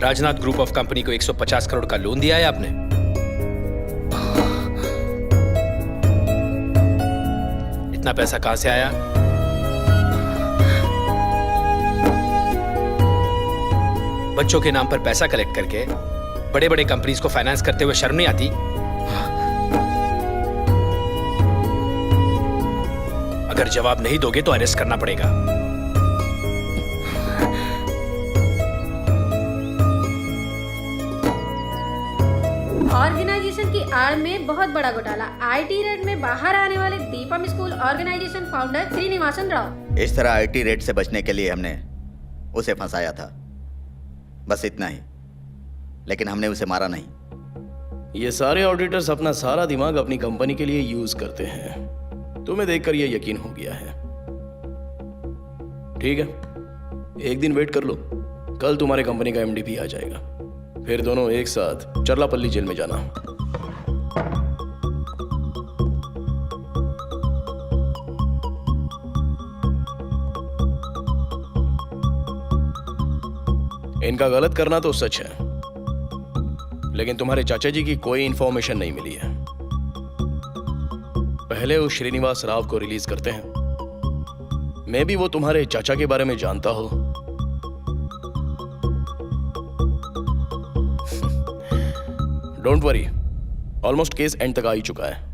Rajnath group of company को 150 करोड़ का लोन दिया है आपने? इतना पैसा कहां से आया? बच्चों के नाम पर पैसा कलेक्ट करके बड़े बड़े कंपनीज को फाइनेंस करते हुए शर्म नहीं आती? अगर जवाब नहीं दोगे तो अरेस्ट करना पड़ेगा। ऑर्गेनाइजेशन की आड़ में बहुत बड़ा घोटाला। आईटी रेड में बाहर आने वाले Deepam school organisation founder Srinivasan Rao. इस तरह आईटी रेड से बचने के लिए हमने उसे फंसाया था, बस इतना ही। लेकिन हमने उसे मारा नहीं। ये सारे ऑडिटर्स अपना सारा दिमाग अपनी कंपनी के लिए यूज करते हैं। तुम्हें देखकर ये यकीन हो गया है। ठीक है, एक दिन वेट कर लो, कल तुम्हारे कंपनी का एमडी भी आ जाएगा। फिर दोनों एक साथ चरलापल्ली जेल में जाना। इनका गलत करना तो सच है, लेकिन तुम्हारे चाचा जी की कोई इंफॉर्मेशन नहीं मिली है। पहले उस श्रीनिवास राव को रिलीज करते हैं। मैं भी वो तुम्हारे चाचा के बारे में जानता हो। Don't worry, almost case and तक आ ही चुका है।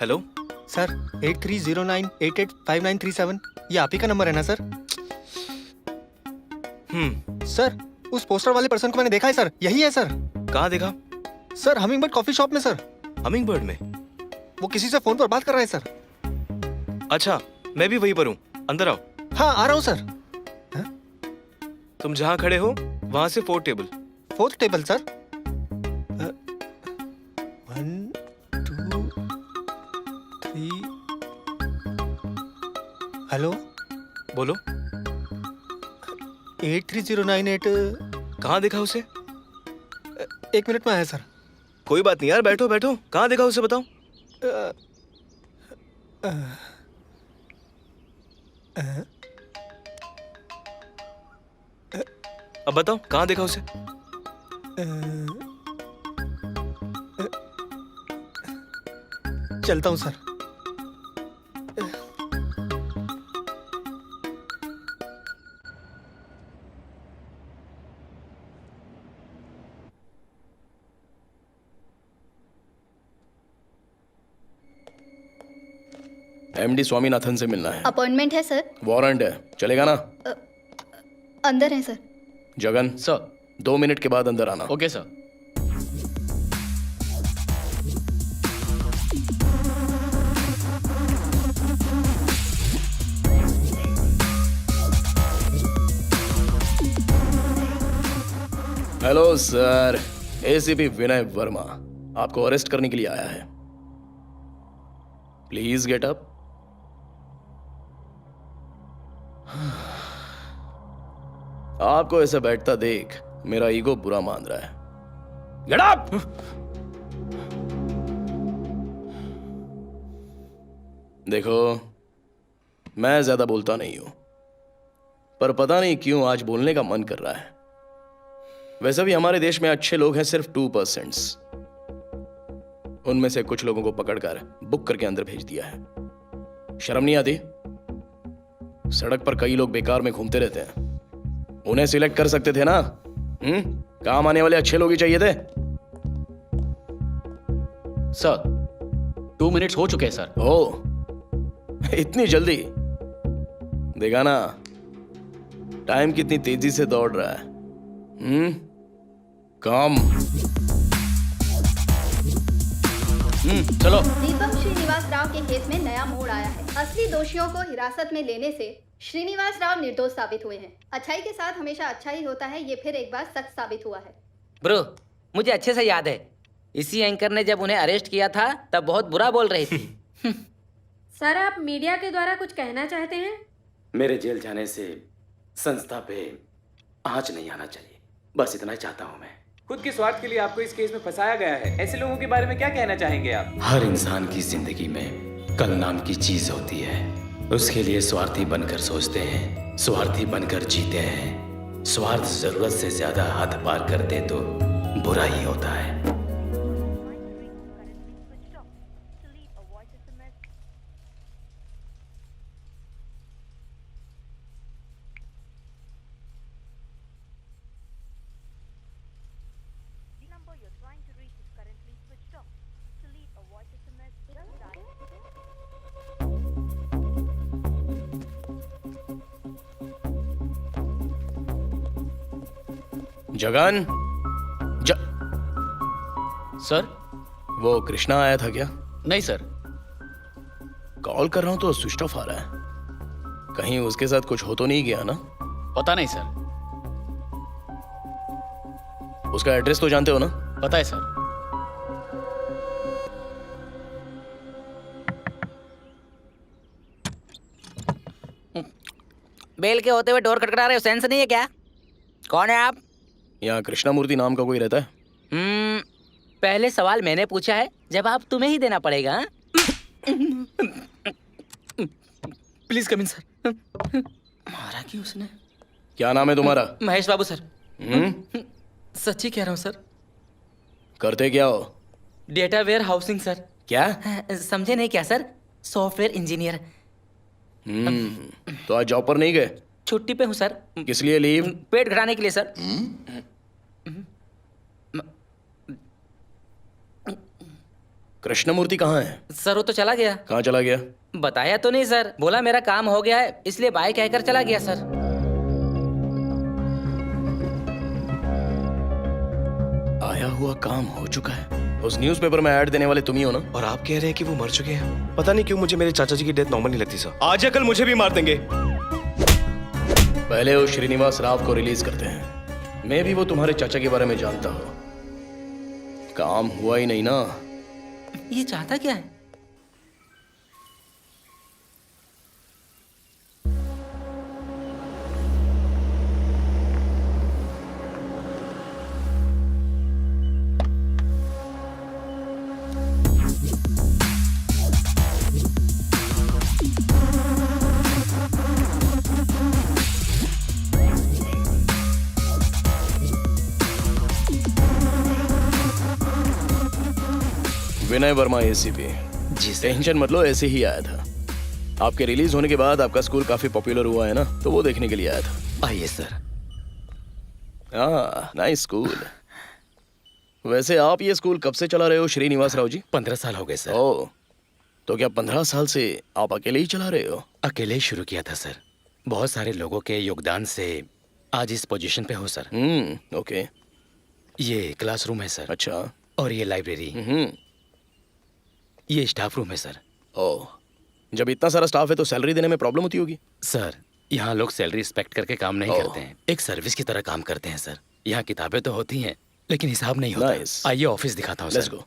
हेलो सर, 8309885937, ये आप ही का नंबर है ना सर? सर, उस पोस्टर वाले पर्सन को मैंने देखा है सर, यही है सर। कहाँ देखा? सर, हमिंगबर्ड कॉफी शॉप में सर। हमिंगबर्ड में? वो किसी से फोन पर बात कर रहे हैं सर। अच्छा, मैं भी वहीं पर हूँ, अंदर आओ। हाँ, आ रहा हूँ सर। तुम जहाँ खड़े हो वहां से 4th table. 4th table sir? 1 2 3। Hello, बोलो। 83098। कहाँ देखा उसे? 1 मिनट में आया सर। कोई बात नहीं यार, बैठो बैठो। कहाँ देखा उसे बताओ। अब बताओ, कहाँ देखा उसे? चलता हूँ सर। एमडी स्वामीनाथन से मिलना है। अपॉइंटमेंट है सर। वारंट है, चलेगा ना? अंदर है सर। जगन सर 2 मिनट के बाद अंदर आना। Okay sir. Hello sir, ACP Vinay Verma आपको अरेस्ट करने के लिए आया है। Please get up. आपको ऐसे बैठता देख मेरा ईगो बुरा मान रहा है। Get up. देखो, मैं ज्यादा बोलता नहीं हूं, पर पता नहीं क्यों आज बोलने का मन कर रहा है। वैसे भी हमारे देश में अच्छे लोग हैं सिर्फ 2%। उनमें से कुछ लोगों को पकड़कर बुक करके अंदर भेज दिया है। शर्म नहीं आती? सड़क पर कई लोग बेकार में घूमते रहते हैं, उन्हें सिलेक्ट कर सकते थे ना। काम आने वाले अच्छे लोग ही चाहिए थे। सर 2 मिनट्स हो चुके हैं सर। ओ, इतनी जल्दी? देखा ना टाइम कितनी तेजी से दौड़ रहा है। काम। चलो। दीपक श्रीनिवास राव के केस में नया मोड़ आया है। असली दोषियों को हिरासत में लेने से श्रीनिवास राव निर्दोष साबित हुए हैं। अच्छाई के साथ हमेशा अच्छा ही होता है, ये फिर एक बार सच साबित हुआ है। ब्रो, मुझे अच्छे से याद है, इसी एंकर ने जब उन्हें अरेस्ट किया था तब बहुत बुरा बोल रही थी। सर, आप मीडिया के द्वारा कुछ कहना चाहते हैं? मेरे जेल जाने से संस्था पे आंच नहीं आना चाहिए, बस इतना ही चाहता हूँ मैं। खुद के स्वार्थ के लिए आपको इस केस में फंसाया गया है। ऐसे लोगों के बारे में क्या कहना चाहेंगे आप? हर इंसान की जिंदगी में कल नाम की चीज होती है, उसके लिए स्वार्थी बनकर सोचते हैं, स्वार्थी बनकर जीते हैं। स्वार्थ जरूरत से ज्यादा हद पार कर दे तो बुरा ही होता है। जगन, सर, वो कृष्णा आया था क्या? नहीं सर। कॉल कर रहा हूं तो स्विच ऑफ आ रहा है। कहीं उसके साथ कुछ हो तो नहीं गया ना? पता नहीं सर। उसका एड्रेस तो जानते हो ना? पता है सर। बेल के होते हुए डोर खटखटा रहे हो, सेंस नहीं है क्या? कौन है आप? यहाँ कृष्णामूर्ति नाम का कोई रहता है? पहले सवाल मैंने पूछा है, जवाब तुम्हें ही देना पड़ेगा। हाँ? Please come in sir. मारा क्यों उसने? क्या नाम है तुम्हारा? महेश बाबू सर। सच्ची कह रहा हूँ सर। करते क्या हो? Data warehousing sir. क्या? समझे नहीं क्या सर? Software engineer. तो आज जॉब पर नहीं गए? छुट्टी पे हूँ सर। किस लिए लीव? पेट घटाने के लिए सर। कृष्णमूर्ति कहाँ है? सर वो तो चला गया। कहाँ चला गया? बताया तो नहीं सर, बोला मेरा काम हो गया है इसलिए बाय कहकर चला गया सर। आया हुआ काम हो चुका है। उस न्यूज़पेपर में ऐड देने वाले तुम ही हो ना? और आप कह रहे हैं कि वो मर चुके हैं? पता नहीं क्यों मुझे मेरे चाचा जी की डेथ नॉर्मल नहीं लगती सर। आज या कल मुझे भी मार देंगे। पहले वो श्रीनिवास राव को रिलीज करते हैं। मैं भी वो तुम्हारे चाचा के बारे में जानता हूँ। काम हुआ ही नहीं ना? ये चाहता क्या है? विनय वर्मा एसीपी। जी टेंशन मत लो, ऐसे ही आया था। आपके रिलीज होने के बाद आपका स्कूल काफी पॉपुलर हुआ है ना, तो वो देखने के लिए आया था। आइए सर। Nice school. वैसे आप ये स्कूल कब से चला रहे हो श्रीनिवास राव जी? 15 साल हो गए सर। ओह, तो क्या 15 साल से आप अकेले ही चला रहे हो? अकेले ही शुरू किया था सर। बहुत सारे लोगों के योगदान से आज इस पोजीशन पे हो सर। ओके। ये क्लासरूम है सर। अच्छा। और ये लाइब्रेरी। ये स्टाफ रूम है सर। ओह, जब इतना सारा स्टाफ है तो सैलरी देने में प्रॉब्लम होती होगी? सर, यहाँ लोग सैलरी रिस्पेक्ट करके काम नहीं करते हैं, एक सर्विस की तरह काम करते हैं सर। यहाँ किताबें तो होती हैं लेकिन हिसाब नहीं होता। आइए ऑफिस दिखाता हूँ सर।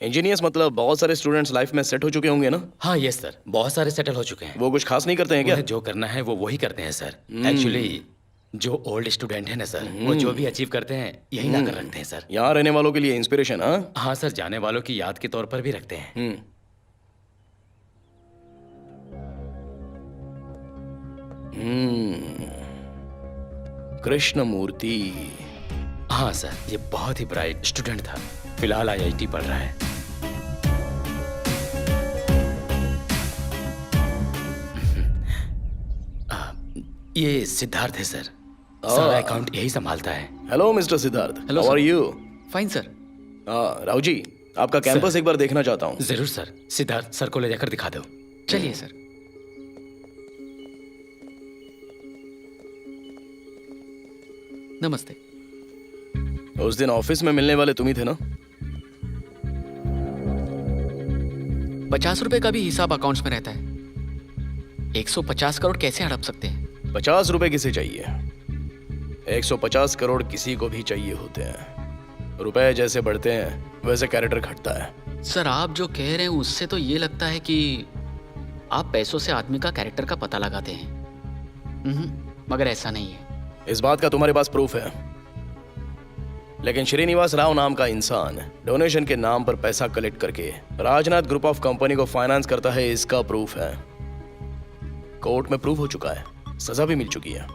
इंजीनियर्स मतलब बहुत सारे स्टूडेंट्स लाइफ में सेट हो चुके होंगे ना? हाँ यस सर, बहुत सारे सेटल हो चुके हैं। वो कुछ खास नहीं करते हैं क्या? जो करना है वो वही करते हैं सर। एक्चुअली जो ओल्ड स्टूडेंट है ना सर, वो जो भी अचीव करते हैं यही लाकर रखते हैं सर। यहाँ रहने वालों के लिए इंस्पिरेशन? हाँ सर, जाने वालों की याद के तौर पर भी रखते हैं। कृष्णमूर्ति। हाँ सर, ये बहुत ही ब्राइट स्टूडेंट था, फिलहाल IIT पढ़ रहा है। ये सिद्धार्थ है सर, सारा अकाउंट यही संभालता है। Hello mister Siddharth, how are you? Fine sir. Rao ji, आपका कैंपस एक बार देखना चाहता हूँ। जरूर सर, सिद्धार्थ सर को ले जाकर दिखा दो। चलिए सर। नमस्ते। उस दिन ऑफिस में मिलने वाले तुम ही थे ना? ₹50 का भी हिसाब अकाउंट्स में रहता है। 150 करोड़ कैसे हड़प सकते हैं? 50 रुपए किसे चाहिए? 150 करोड़ किसी को भी चाहिए होते हैं। रुपए जैसे बढ़ते हैं वैसे कैरेक्टर घटता है। सर आप जो कह रहे हैं उससे तो ये लगता है कि आप पैसों से आदमी का कैरेक्टर का पता लगाते हैं। मगर ऐसा नहीं है। इस बात का तुम्हारे पास प्रूफ है? लेकिन श्रीनिवास राव नाम का इंसान डोनेशन के नाम पर पैसा कलेक्ट करके राजनाथ ग्रुप ऑफ कंपनी को फाइनेंस करता है, इसका प्रूफ है। कोर्ट में प्रूफ हो चुका है, सजा भी मिल चुकी है।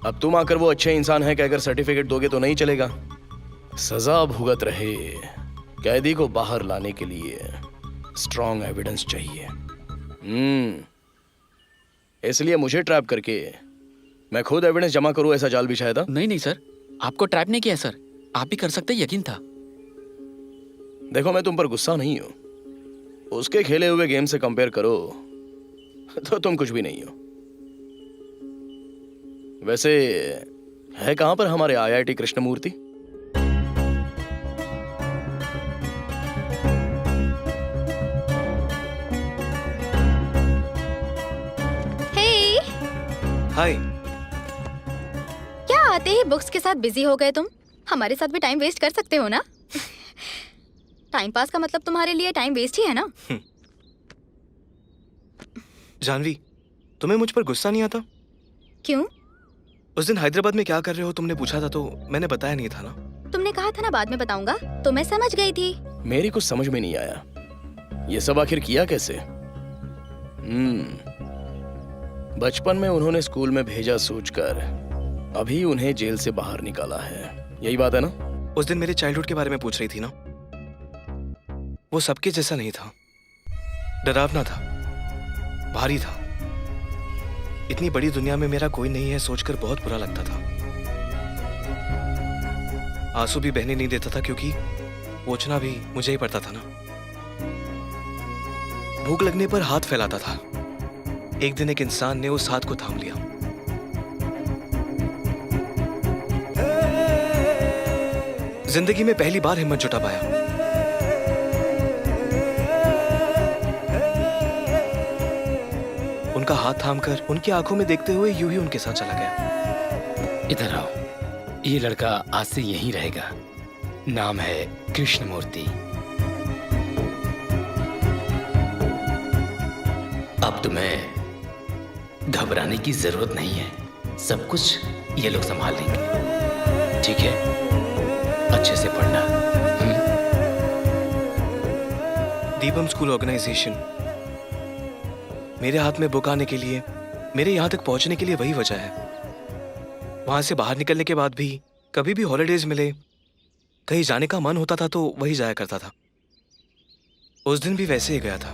अब तुम आकर वो अच्छे इंसान है कि अगर सर्टिफिकेट दोगे तो नहीं चलेगा। सजा भुगत रहे कैदी को बाहर लाने के लिए स्ट्रॉन्ग एविडेंस चाहिए। इसलिए मुझे ट्रैप करके मैं खुद एविडेंस जमा करूं, ऐसा जाल बिछाया था? नहीं सर, आपको ट्रैप नहीं किया सर, आप भी कर सकते, यकीन था। देखो मैं तुम पर गुस्सा नहीं हूं, उसके खेले हुए गेम से कंपेयर करो तो तुम कुछ भी नहीं हो। वैसे है कहां पर हमारे IIT कृष्णमूर्ति? हे, हाय। क्या आते ही बुक्स के साथ बिजी हो गए तुम? हमारे साथ भी टाइम वेस्ट कर सकते हो ना? टाइम पास का मतलब तुम्हारे लिए टाइम वेस्ट ही है ना? जानवी, तुम्हें मुझ पर गुस्सा नहीं आता? क्यों? उस दिन हैदराबाद में क्या कर रहे हो तुमने पूछा था तो मैंने बताया नहीं था ना। तुमने कहा था ना बाद में बताऊंगा, तो मैं समझ गई थी। मेरी कुछ समझ में नहीं आया, ये सब आखिर किया कैसे? बचपन में उन्होंने स्कूल में भेजा सोचकर अभी उन्हें जेल से बाहर निकाला है, यही बात है ना? उस दिन मेरे चाइल्डहुड के बारे में पूछ रही थी ना। वो सबके जैसा नहीं था, डरावना था, भारी था। इतनी बड़ी दुनिया में मेरा कोई नहीं है सोचकर बहुत बुरा लगता था। आंसू भी बहने नहीं देता था क्योंकि पोंछना भी मुझे ही पड़ता था ना। भूख लगने पर हाथ फैलाता था। एक दिन एक इंसान ने उस हाथ को थाम लिया। जिंदगी में पहली बार हिम्मत जुटा पाया। उनका हाथ थामकर उनकी आंखों में देखते हुए यूं ही उनके साथ चला गया। इधर आओ, ये लड़का आज से यहीं रहेगा। नाम है कृष्णमूर्ति। अब तुम्हें घबराने की जरूरत नहीं है, सब कुछ ये लोग संभाल लेंगे, ठीक है? अच्छे से पढ़ना। दीपम स्कूल ऑर्गेनाइजेशन मेरे हाथ में बुक आने के लिए, मेरे यहाँ तक पहुंचने के लिए वही वजह है। वहां से बाहर निकलने के बाद भी कभी भी हॉलिडेज मिले, कहीं जाने का मन होता था तो वही जाया करता था। उस दिन भी वैसे ही गया था।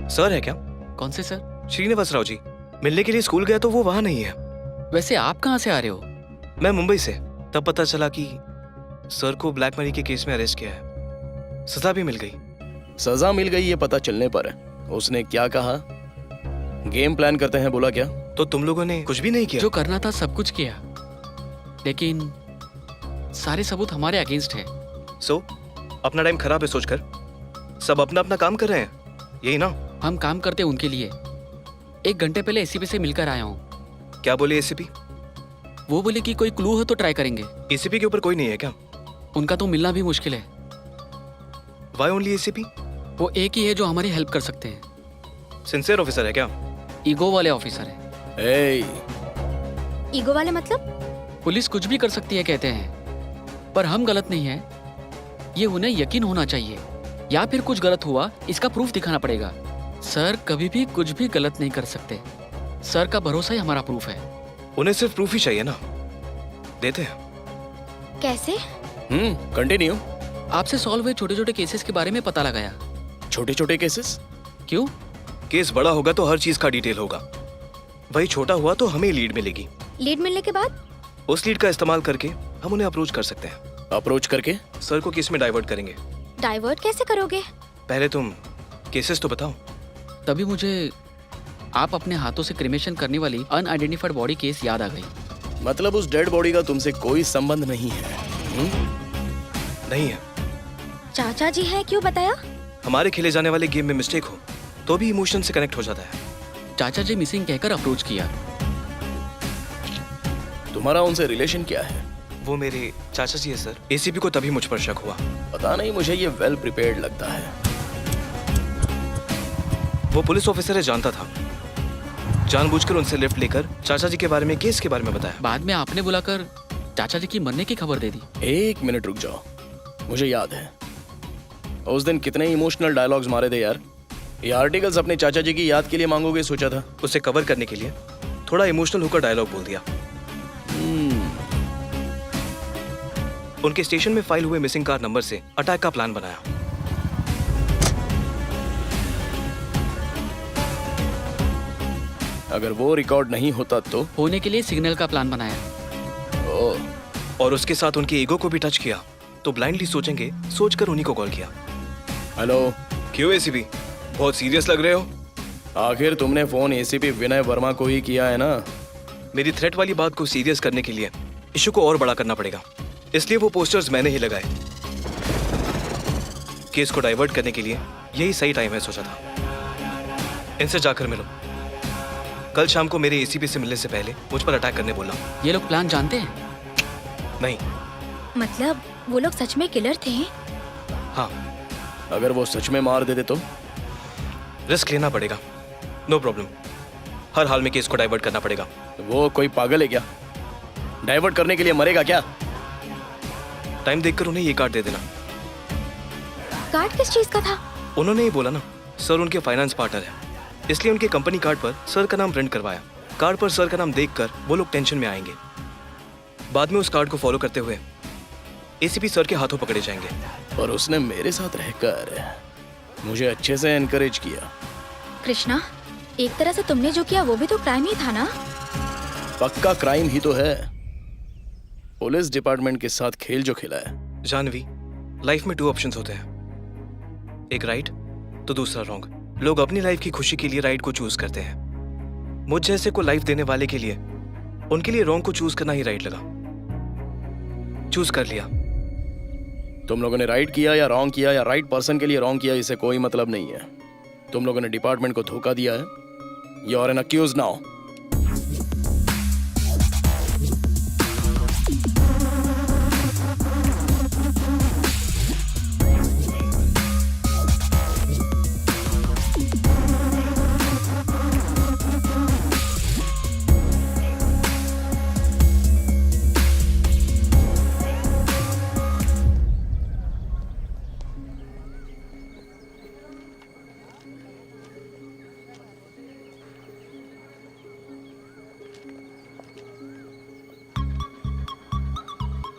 सर है क्या? कौन से सर? श्रीनिवास राव जी। मिलने के लिए स्कूल गया तो वो वहां नहीं है। वैसे आप कहाँ से आ रहे हो? मैं मुंबई से। तब पता चला कि सर को ब्लैक मनी के केस में अरेस्ट किया है। सजा भी मिल गई। सजा मिल गई ये पता चलने पर उसने क्या कहा? गेम प्लान करते हैं बोला क्या? तो तुम लोगों ने कुछ भी नहीं किया? जो करना था सब कुछ किया, लेकिन सारे सबूत हमारे अगेंस्ट है। सो अपना टाइम खराब है सोचकर सब अपना अपना काम कर रहे हैं, यही ना? हम काम करते उनके लिए। 1 घंटे पहले एसीपी से मिलकर आया हूँ। क्या बोले एसीपी? वो बोले कि कोई क्लू हो तो ट्राई करेंगे। एसीपी के ऊपर कोई नहीं है क्या? उनका तो मिलना भी मुश्किल है। Why only ACP? वो एक ही है जो हमारी हेल्प कर सकते हैं। सिंसियर ऑफिसर है क्या? ईगो वाले ऑफिसर है। ईगो वाले मतलब? पुलिस कुछ भी कर सकती है कहते हैं, पर हम गलत नहीं है, ये उन्हें यकीन होना चाहिए। या फिर कुछ गलत हुआ इसका प्रूफ दिखाना पड़ेगा। सर कभी भी कुछ भी गलत नहीं कर सकते। सर का भरोसा ही हमारा प्रूफ है। उन्हें सिर्फ प्रूफ ही चाहिए ना, देते हैं। कैसे? कंटिन्यू। आपसे सॉल्व हुए छोटे छोटे केसेस के बारे में पता लगाया। छोटे छोटे केसेस? क्यों? केस बड़ा होगा तो हर चीज का डिटेल होगा, वही छोटा हुआ तो हमें लीड मिलेगी। लीड मिलने के बाद? उस लीड का इस्तेमाल करके हम उन्हें अप्रोच कर सकते हैं। अप्रोच करके? सर को केस में डाइवर्ट करेंगे। डाइवर्ट कैसे करोगे? पहले तुम केसेस तो बताओ। तभी मुझे आप अपने हाथों से क्रिमेशन करने वाली अनआइडेंटिफाइड बॉडी केस याद आ गई। मतलब उस डेड बॉडी का तुमसे कोई संबंध नहीं है? नहीं है। चाचा जी है, क्यों बताया? हमारे खेले जाने वाले गेम में मिस्टेक हो तो भी इमोशन से कनेक्ट हो जाता है। चाचा जी मिसिंग कहकर अप्रोच किया। तुम्हारा उनसे रिलेशन क्या है? वो मेरे चाचा जी है सर। एसीपी को तभी मुझ पर शक हुआ। पता नहीं, मुझे ये वेल प्रिपेयर्ड लगता है। वो पुलिस ऑफिसर है, जानता था। जानबूझकर उनसे लिफ्ट लेकर चाचा जी के बारे में, केस के बारे में बताया। बाद में आपने बुलाकर चाचा जी की मरने की खबर दे दी। 1 मिनट रुक जाओ, मुझे याद है उस दिन कितने इमोशनल डायलॉग्स मारे थे यार। ये आर्टिकल्स अपने चाचा जी की याद के लिए मांगोगे सोचा था? उसे कवर करने के लिए थोड़ा इमोशनल होकर डायलॉग बोल दिया। उनके स्टेशन में फाइल हुए मिसिंग कार नंबर से अटैक का प्लान बनाया। अगर वो रिकॉर्ड नहीं होता तो? होने के लिए सिग्नल का प्लान बनाया। ओह। और उसके साथ उनके ईगो को भी टच किया, तो ब्लाइंडली सोचेंगे सोचकर उन्हीं को कॉल किया। हेलो। क्यों एसीपी, बहुत सीरियस लग रहे हो? आखिर तुमने फोन एसीपी विनय वर्मा को ही किया है ना? मेरी थ्रेट वाली बात को सीरियस करने के लिए इशू को और बड़ा करना पड़ेगा, इसलिए वो पोस्टर्स मैंने ही लगाए। केस को डाइवर्ट करने के लिए यही सही टाइम है सोचा था। इनसे जाकर मिलो। कल शाम को मेरे एसीपी से मिलने से पहले मुझ पर अटैक करने बोला। ये लोग प्लान जानते हैं? नहीं। मतलब वो लोग सच में किलर थे? हाँ। अगर वो सच में मार देते तो? रिस्क लेना पड़ेगा। नो प्रॉब्लम, हर हाल में केस को डाइवर्ट करना पड़ेगा। वो कोई पागल है क्या? डाइवर्ट करने के लिए मरेगा क्या? टाइम देखकर उन्हें ये कार्ड दे देना। कार्ड किस चीज का था? उन्होंने ही बोला ना, सर उनके फाइनेंस पार्टनर है, इसलिए उनके कंपनी कार्ड पर सर का नाम प्रिंट करवाया। कार्ड पर सर का नाम देखकर वो लोग टेंशन में आएंगे। बाद में उस कार्ड को फॉलो करते हुए एसीपी सर के हाथों पकड़े जाएंगे। और उसने मेरे साथ रहकर मुझे अच्छे से एनकरेज किया। कृष्णा, एक तरह से तुमने जो किया वो भी तो क्राइम ही था ना? पक्का क्राइम ही तो है। पुलिस डिपार्टमेंट के साथ खेल जो खेला है। जानवी, लाइफ में 2 ऑप्शंस होते हैं, एक राइट तो दूसरा रॉन्ग। लोग अपनी लाइफ की खुशी के लिए राइट को चूज करते हैं। मुझ जैसे को लाइफ देने वाले के लिए उनके लिए रॉन्ग को चूज करना ही राइट लगा। चूज कर लिया। तुम लोगों ने राइट किया या रॉन्ग किया या राइट पर्सन के लिए रॉन्ग किया, इससे कोई मतलब नहीं है। तुम लोगों ने डिपार्टमेंट को धोखा दिया है। You are an accused now.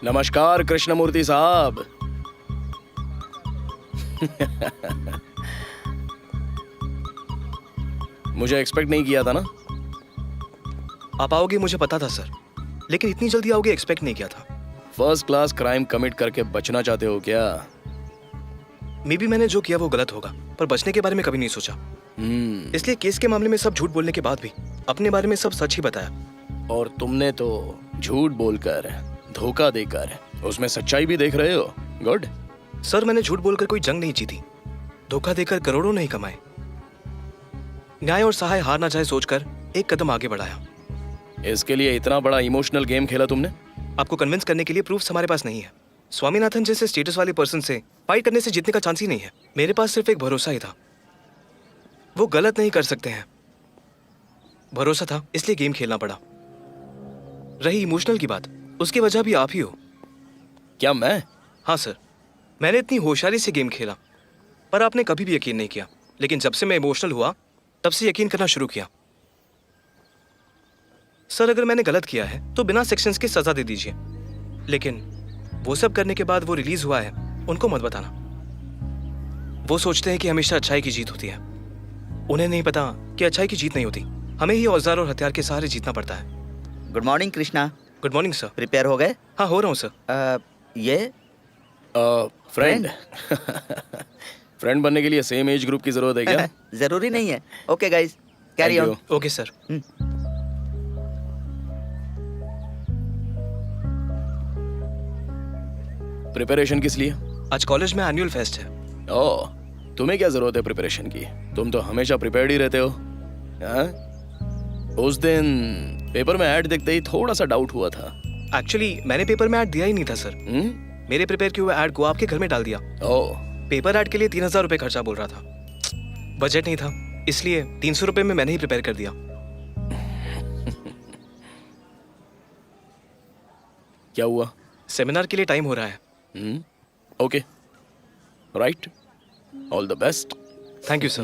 नमस्कार कृष्णमूर्ति साहब। मुझे एक्सपेक्ट नहीं किया था ना? आप आओगे मुझे पता था सर, लेकिन इतनी जल्दी आओगे एक्सपेक्ट नहीं किया था। फर्स्ट क्लास क्राइम कमिट करके बचना चाहते हो क्या? मे बी मैंने जो किया वो गलत होगा, पर बचने के बारे में कभी नहीं सोचा। इसलिए केस के मामले में सब झूठ बोलने के बाद भी अपने बारे में सब सच ही बताया। और तुमने तो झूठ बोलकर, धोखा देकर उसमें सच्चाई भी देख रहे हो। गुड। सर, मैंने झूठ बोलकर कोई जंग नहीं जीती, धोखा देकर करोड़ों नहीं कमाए। न्याय और सहाय हार ना जाए सोचकर एक कदम आगे बढ़ाया। इसके लिए इतना बड़ा इमोशनल गेम खेला तुमने? आपको कन्विंस करने के लिए प्रूफ्स हमारे पास नहीं है। स्वामीनाथन जैसे स्टेटस वाले पर्सन से फाइट करने से जीतने का चांस ही नहीं है। मेरे पास सिर्फ एक भरोसा ही था, वो गलत नहीं कर सकते हैं। भरोसा था इसलिए गेम खेलना पड़ा। रही इमोशनल की बात, उसकी वजह भी आप ही हो। क्या मैं? हाँ सर, मैंने इतनी होशियारी से गेम खेला, पर आपने कभी भी यकीन नहीं किया। लेकिन जब से मैं इमोशनल हुआ तब से यकीन करना शुरू किया। सर, अगर मैंने गलत किया है तो बिना सेक्शंस की सजा दे दीजिए, लेकिन वो सब करने के बाद वो रिलीज हुआ है उनको मत बताना। वो सोचते हैं कि हमेशा अच्छाई की जीत होती है। उन्हें नहीं पता कि अच्छाई की जीत नहीं होती, हमें ही औजार और हथियार के सहारे जीतना पड़ता है। Good morning Krishna. Good morning sir. Prepare हो गए? हाँ, हो रहा हूँ सर। ये फ्रेंड फ्रेंड बनने के लिए सेम एज ग्रुप की जरूरत है क्या? जरूरी नहीं है। Okay guys, carry on. Okay sir. Preparation किस लिए? आज कॉलेज में एनुअल फेस्ट है। ओह, तुम्हें क्या जरूरत है प्रिपरेशन की? तुम तो हमेशा प्रिपेयर्ड ही रहते हो। हाँ? उस दिन पेपर में ऐड देखते ही थोड़ा सा डाउट हुआ था। एक्चुअली मैंने पेपर में ऐड दिया ही नहीं था सर। मेरे प्रिपेयर किए हुए ऐड को आपके घर में डाल दिया। ओह, पेपर ऐड के लिए 3000 रुपए खर्चा बोल रहा था, बजट नहीं था, इसलिए 300 रुपए में मैंने ही प्रिपेयर कर दिया। क्या हुआ? सेमिनार के लिए टाइम हो रहा है। Okay, right, all the best. Thank you sir.